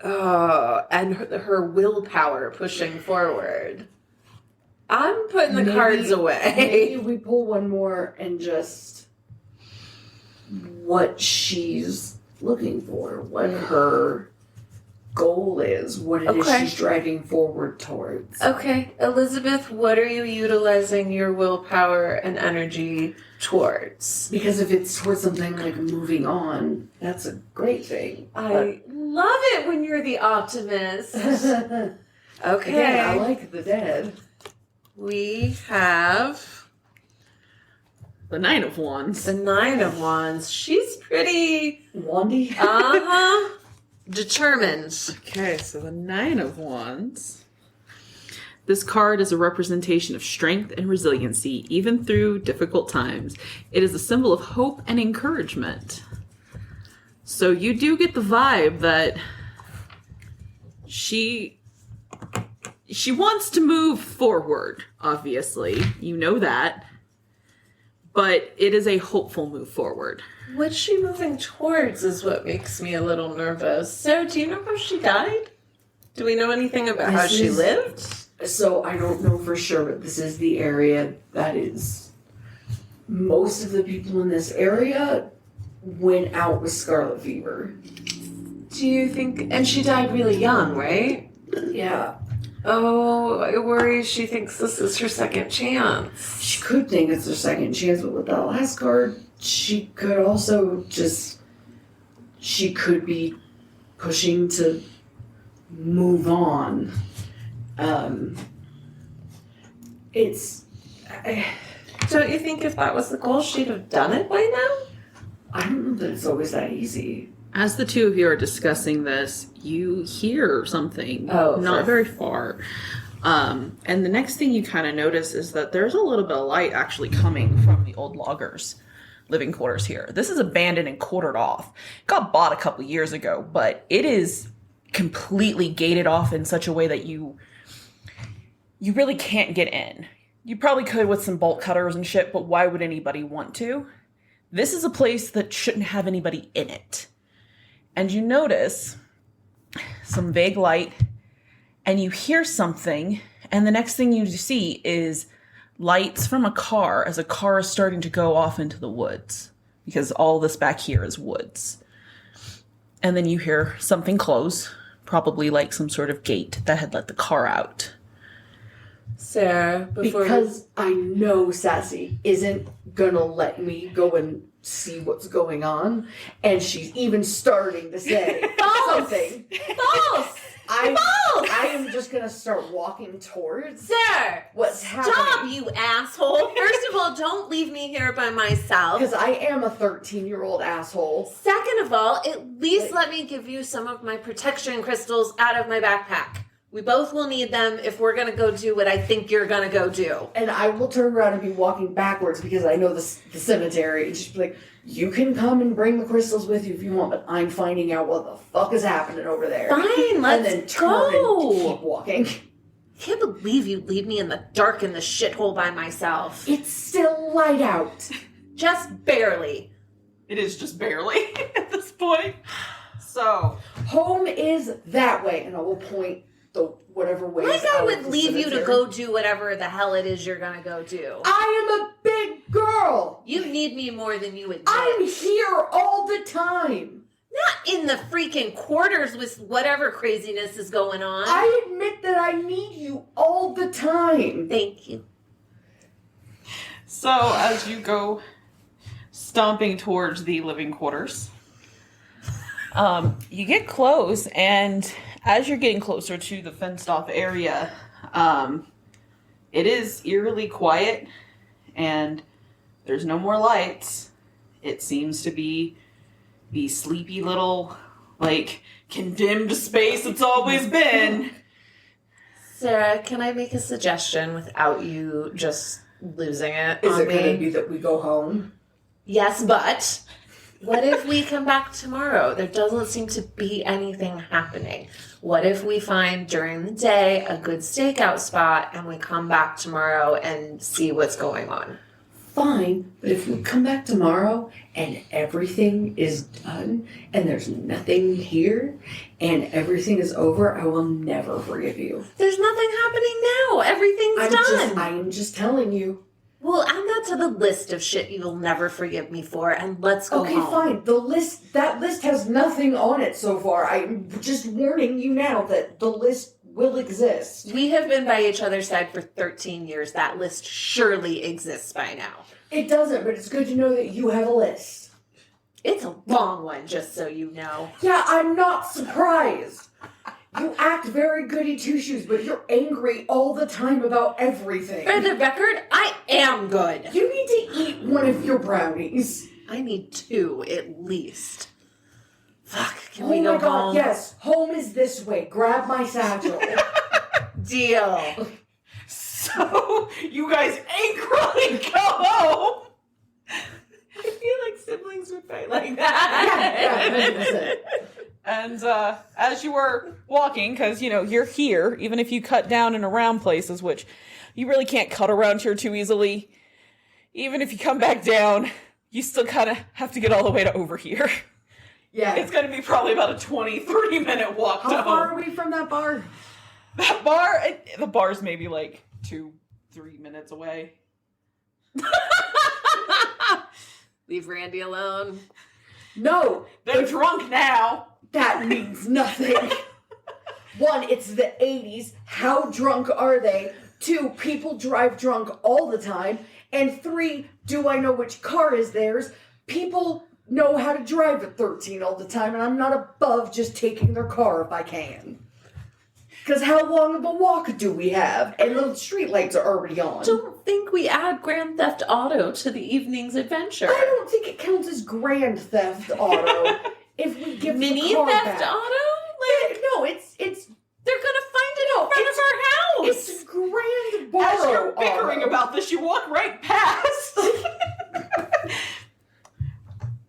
Oh, and her willpower pushing forward. I'm putting the cards away. Maybe we pull one more and just what she's looking for, what her goal is, what it is Okay. she's driving forward towards. Okay, Elizabeth, what are you utilizing your willpower and energy towards? Because if it's towards something like moving on, that's a great thing. I love it when you're the optimist. But Okay. again, I like the dead. We have The Nine of Wands. the Nine of Wands. She's pretty, Wandy? determined. Okay, so the Nine of Wands. This card is a representation of strength and resiliency, even through difficult times. It is a symbol of hope and encouragement. So you do get the vibe that she wants to move forward, obviously. You know that. but it is a hopeful move forward. What's she moving towards is what makes me a little nervous. So, do you know how she died? Do we know anything about how she lived? So I don't know for sure, but this is the area that is... Most of the people in this area went out with scarlet fever. Do you think... And she died really young, right? Yeah. Oh, I worry she thinks this is her second chance. She could think it's her second chance, but with that last card, she could also just... She could be pushing to move on. Don't you think if that was the goal, she'd have done it by now? I don't know that it's always that easy. As the two of you are discussing this, you hear something not very far. And the next thing you kind of notice is that there's a little bit of light actually coming from the old loggers' living quarters here. This is abandoned and quartered off. It got bought a couple years ago, but it is completely gated off in such a way that you really can't get in. You probably could with some bolt cutters and shit, but why would anybody want to? This is a place that shouldn't have anybody in it. And you notice some vague light, and you hear something, and the next thing you see is lights from a car as a car is starting to go off into the woods, because all this back here is woods. And then you hear something close, probably like some sort of gate that had let the car out. Sarah, Because I know Sassy isn't gonna let me go and see what's going on, and she's even starting to say something. False! I am just gonna start walking towards Sir! what's happening. Stop, you asshole! First of all, don't leave me here by myself. Because I am a 13-year-old asshole. Second of all, at least let me give you some of my protection crystals out of my backpack. We both will need them if we're going to go do what I think you're going to go do. And I will turn around and be walking backwards because I know the cemetery. And just be like, you can come and bring the crystals with you if you want, but I'm finding out what the fuck is happening over there. Fine, let's and then turn go. and keep walking. I can't believe you leave me in the dark in the shithole by myself. It's still light out. Just barely. It is just barely at this point. So, Home is that way, and I will point the whatever way. Like I would leave you to go do whatever the hell it is you're gonna go do. I am a big girl. You need me more than you admit. I'm here all the time. Not in the freaking quarters with whatever craziness is going on. I admit that I need you all the time. Thank you. So as you go stomping towards the living quarters, you get close, and as you're getting closer to the fenced-off area, it is eerily quiet, and there's no more lights. It seems to be the sleepy little, like, condemned space it's always been. Sarah, can I make a suggestion without you just losing it Is on it going to me? be that we go home? Yes, but what if we come back tomorrow? There doesn't seem to be anything happening. What if we find during the day a good stakeout spot and we come back tomorrow and see what's going on? Fine, but if we come back tomorrow and everything is done and there's nothing here and everything is over, I will never forgive you. There's nothing happening now. Everything's done. I am just telling you. Well, add that to the list of shit you'll never forgive me for, and let's go Okay, home. fine. That list has nothing on it so far. I'm just warning you now that the list will exist. We have been by each other's side for 13 years. That list surely exists by now. It doesn't, but it's good to know that you have a list. It's a long one, just so you know. Yeah, I'm not surprised. You act very goody two-shoes, but you're angry all the time about everything. For the record, I am good. You need to eat one of your brownies. I need 2 at least. Fuck, can Oh we go my god, home? yes. Home is this way. Grab my satchel. Deal. So, you guys angrily go home. I feel like siblings would fight like that. Yeah, 100%. And as you were walking, because, you know, you're here, even if you cut down and around places, which you really can't cut around here too easily, even if you come back down, you still kind of have to get all the way to over here. Yeah. It's going to be probably about a 20-30 minute walk to How far home. are we from that bar? That bar, the bar's maybe like 2-3 minutes away. Leave Randy alone. No. They're drunk now. That means nothing. 1, it's the 80s. How drunk are they? 2, people drive drunk all the time. And 3, do I know which car is theirs? People know how to drive at 13 all the time, and I'm not above just taking their car if I can. Because how long of a walk do we have? And the streetlights are already on. Don't think we add Grand Theft Auto to the evening's adventure. I don't think it counts as Grand Theft Auto if we give Mini the car Theft back. Auto? Like, No, it's they're gonna find it in front of our house. it's Grand As Borrow you're bickering Auto. about this, you walk right past.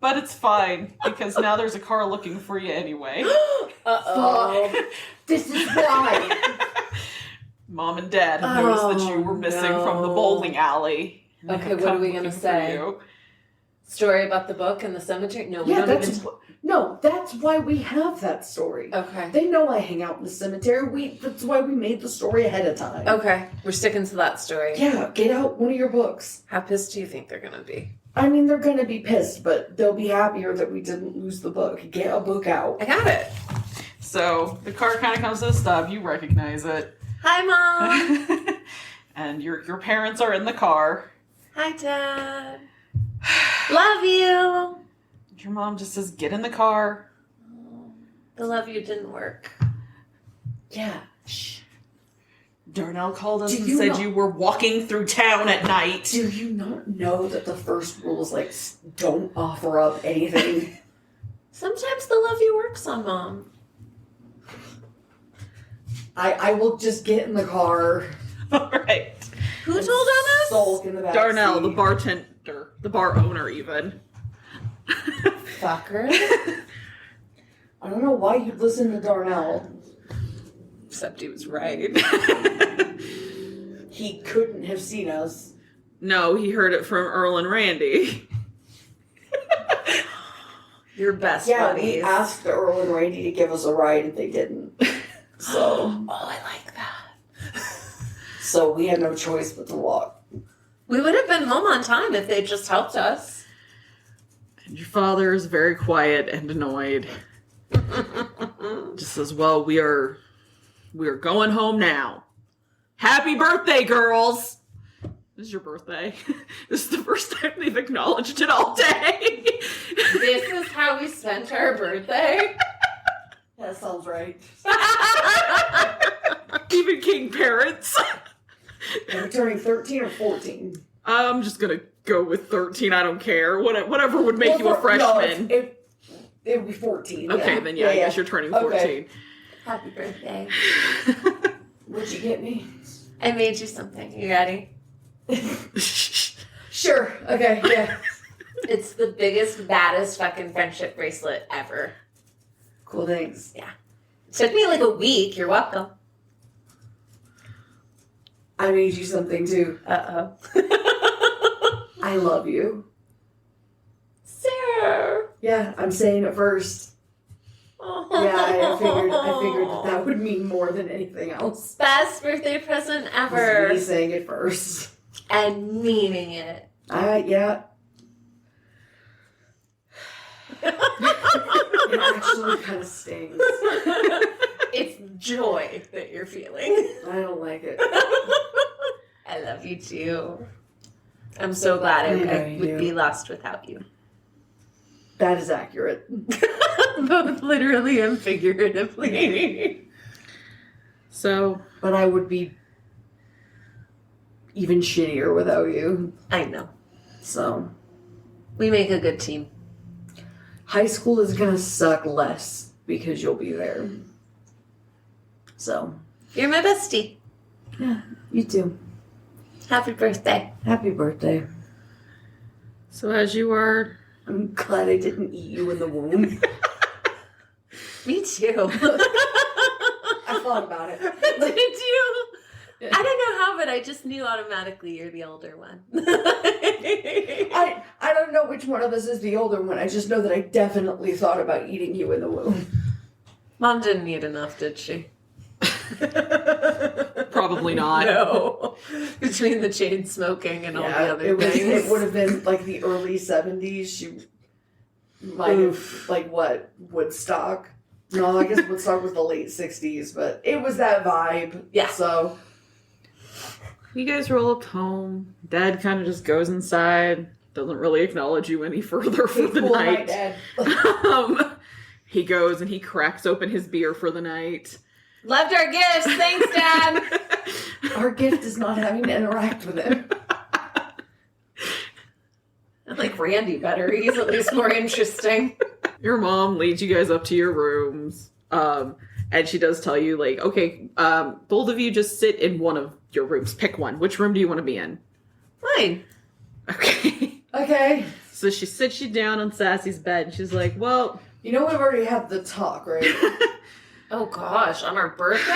But it's fine, because now there's a car looking for you anyway. Uh-oh. Fuck. This is why. Mom and Dad have noticed that you were missing from the bowling alley. And they Okay, have what are come we gonna looking for say? you. Story about the book and the cemetery? No, we Yeah, don't that's even... that's why we have that story. Okay. They know I hang out in the cemetery. That's why we made the story ahead of time. Okay, we're sticking to that story. Yeah, get out one of your books. How pissed do you think they're gonna be? I mean, they're gonna be pissed, but they'll be happier that we didn't lose the book. Get a book out. I got it. So the car kind of comes to a stop. You recognize it. Hi, Mom. And your parents are in the car. Hi, Dad. Love you. Your mom just says, get in the car. The love you didn't work. Yeah. Shh. Darnell called us Do and you said not- you were walking through town at night. Do you not know that the first rule is like, don't offer up anything? Sometimes the love you works on Mom. I will just get in the car. All right. Who and told on us? Sulk in the back Darnell, seat. the bartender, the bar owner even. Fucker. I don't know why you'd listen to Darnell. Except he was right. He couldn't have seen us. No, he heard it from Earl and Randy. Your best Yeah, buddies. we asked Earl and Randy to give us a ride and they didn't. So, Oh, I like that. so we had no choice but to walk. We would have been home on time if they'd just helped us. And your father is very quiet and annoyed. Just says, well, we are going home now. Happy birthday, girls! This is your birthday. This is the first time they've acknowledged it all day. This is how we spent our birthday. That sounds right. Stephen King parents. Are we turning 13 or 14? I'm just gonna go with 13. I don't care. Whatever would make you a No, freshman. it would be 14. Okay, yeah. then yeah, I guess you're turning 14. Okay. Happy birthday. What'd you get me? I made you something. You ready? Sure. Okay, yeah. It's the biggest, baddest fucking friendship bracelet ever. Cool, thanks. Took me like a week. You're welcome. I made you something too. Uh-oh. I love you. Sarah. Yeah, I'm saying it first. Oh. Yeah, I figured that would mean more than anything else. Best birthday present Just ever. me saying it first. And meaning it. Yeah. It actually kind of stings. It's joy that you're feeling. I don't like it. I love you too. I'm so glad I know I you would do. be lost without you. That is accurate. Both literally and figuratively. So, But I would be even shittier without you. I know. So, We make a good team. high school is gonna suck less because you'll be there. So, You're my bestie. yeah, you too. Happy birthday. Happy birthday. so as you are, I'm glad I didn't eat you in the womb. Me too. I thought about it. Did you? I don't know how, but I just knew automatically you're the older one. I don't know which one of us is the older one. I just know that I definitely thought about eating you in the womb. Mom didn't eat enough, did she? Probably not. No. Between the chain smoking and all the other things. It would have been like the early 70s. She might have, like, what, Woodstock? No, I guess Woodstock was the late 60s, but it was that vibe. Yeah. So You guys roll up home. Dad kind of just goes inside. Doesn't really acknowledge you any further for the cool night. Dad. He goes and he cracks open his beer for the night. Loved our gifts. Thanks, Dad. Our gift is not having to interact with him. I like Randy better. He's at least more interesting. Your mom leads you guys up to your rooms. And she does tell you, like, okay, both of you just sit in one of your rooms. Pick one. Which room do you want to be in? Fine. Okay. Okay. So she sits you down on Sassy's bed, and she's like, well... You know we've already had the talk, right? Oh gosh, on our birthday?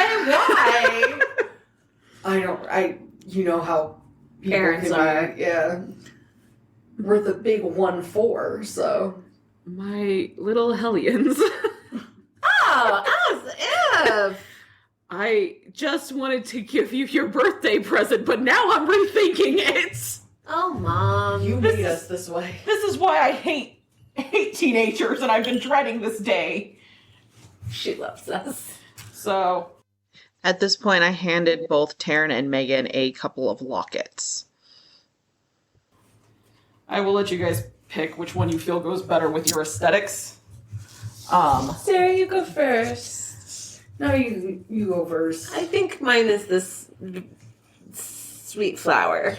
Why? You know how people Parents can are. be, yeah. We're the big 1-4, so. My little hellions. Oh, as if. I just wanted to give you your birthday present, but now I'm rethinking it. Oh, Mom. You made us this way. This is why I hate teenagers, and I've been dreading this day. She loves us. So, at this point, I handed both Taryn and Meghan a couple of lockets. I will let you guys pick which one you feel goes better with your aesthetics. Sarah, you go first. No, you go first. I think mine is this sweet flower.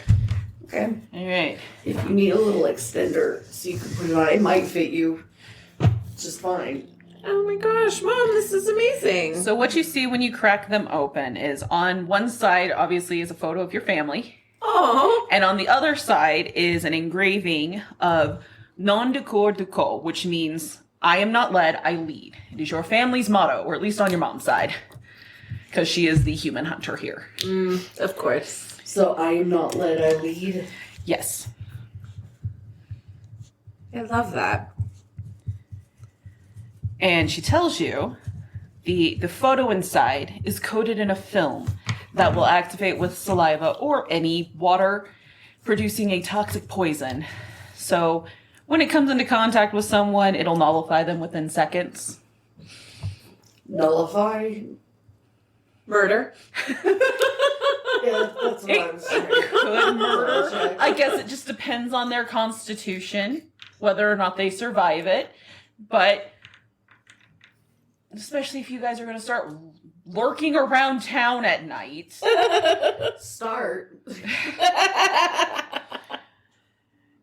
Okay. All right. If you need a little extender so you can put it on, it might fit you just fine. Oh my gosh, Mom, this is amazing. So what you see when you crack them open is on one side, obviously, is a photo of your family. Oh. And on the other side is an engraving of non decor duco, which means I am not led, I lead. It is your family's motto, or at least on your mom's side. Because she is the human hunter here. Of course. So I am not led, I lead. Yes. I love that. And she tells you the photo inside is coated in a film that will activate with saliva or any water, producing a toxic poison. So when it comes into contact with someone, it'll nullify them within seconds. Nullify? Murder. Yeah, that's what I was saying. Could murder. I guess it just depends on their constitution, whether or not they survive it. But especially if you guys are going to start lurking around town at night. Start.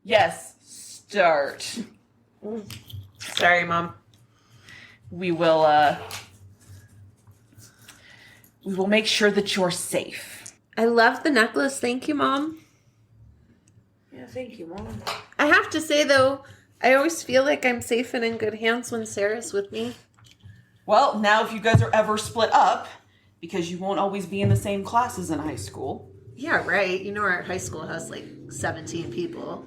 Yes, start. Sorry, Mom. We will make sure that you're safe. I love the necklace. Thank you, Mom. Yeah, thank you, Mom. I have to say, though, I always feel like I'm safe and in good hands when Sarah's with me. Well, now if you guys are ever split up, because you won't always be in the same classes in high school. Yeah, right. You know, our high school has like 17 people.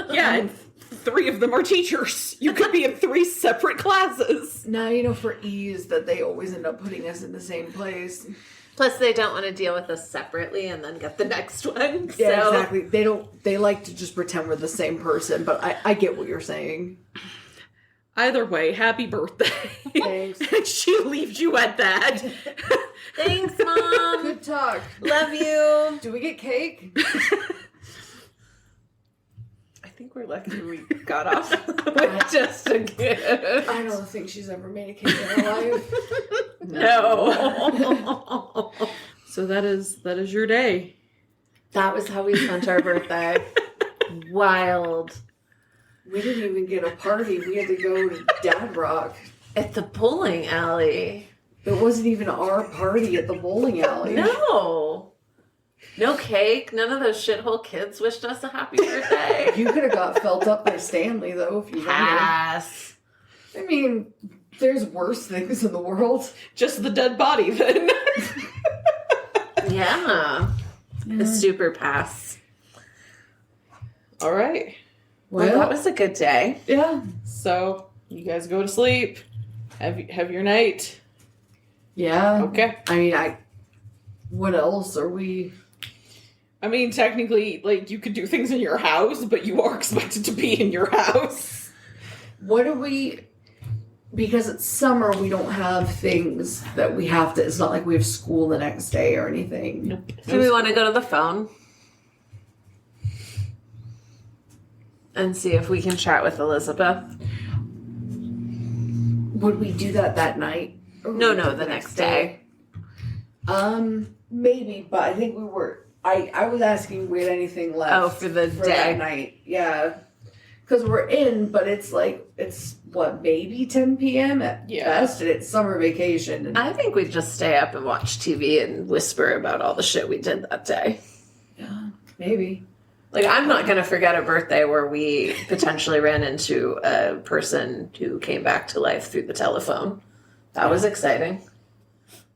Yeah, and 3 of them are teachers. You could be in 3 separate classes. Now you know for ease that they always end up putting us in the same place. Plus, they don't want to deal with us separately and then get the next one. Yeah, so. exactly. They like to just pretend we're the same person, but I get what you're saying. Either way, happy birthday. Thanks. And she leaves you at that. Thanks, Mom. Good talk. Love you. Do we get cake? I think we're lucky we got off with just a gift. I don't think she's ever made a cake in her life. No. So that is your day. That was how we spent our birthday. Wild. We didn't even get a party. We had to go to Dad Rock. At the bowling alley. It wasn't even our party at the bowling alley. No. No cake. None of those shithole kids wished us a happy birthday. You could have got felt up by Stanley, though, if you wanted. Pass. I mean, there's worse things in the world. Just the dead body, then. Yeah. A super pass. All right. Well, that was a good day. Yeah. So you guys go to sleep. Have your night. Yeah. Okay. I mean, what else are we? I mean, technically, like, you could do things in your house, but you are expected to be in your house. What do we? Because it's summer, we don't have things that we have to. It's not like we have school the next day or anything. Nope. Do we want to go to the phone? And see if we can chat with Elizabeth? Would we do that night? Or would No, we do it the next day. Maybe, but I think we were. I was asking if we had anything left. Oh, for the for day. that night. Yeah. Because we're in, but it's what, maybe 10 p.m. at best, and it's summer vacation. And I think we'd just stay up and watch TV and whisper about all the shit we did that day. yeah, maybe. Like, I'm not going to forget a birthday where we potentially ran into a person who came back to life through the telephone. That was exciting.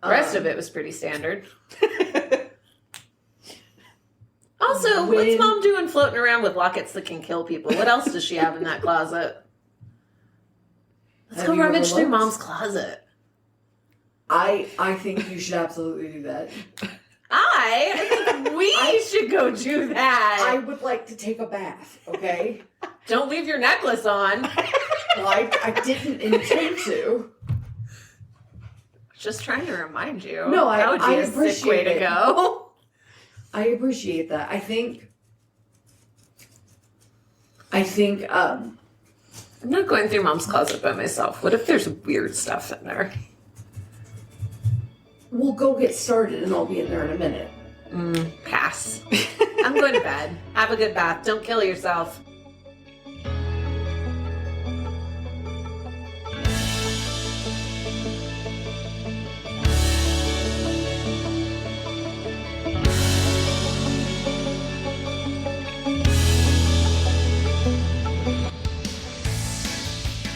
The rest of it was pretty standard. Also, what's Mom doing floating around with lockets that can kill people? What else does she have in that closet? Let's go rummage through Mom's closet. I think you should absolutely do that. I think we should go do that. I would like to take a bath, okay? Don't leave your necklace on. Well, I didn't intend to. Just trying to remind you. No, that would be a sick way to go. I appreciate that. I think I'm not going through Mom's closet by myself. What if there's weird stuff in there? we'll go get started and I'll be in there in a minute. Pass. I'm going to bed. Have a good bath. Don't kill yourself.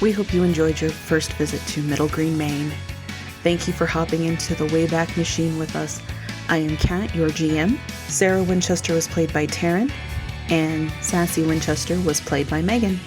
We hope you enjoyed your first visit to Middle Green, Maine. Thank you for hopping into the Wayback Machine with us. I am Kat, your GM. Sarah Winchester was played by Taryn, and Sassy Winchester was played by Meghan.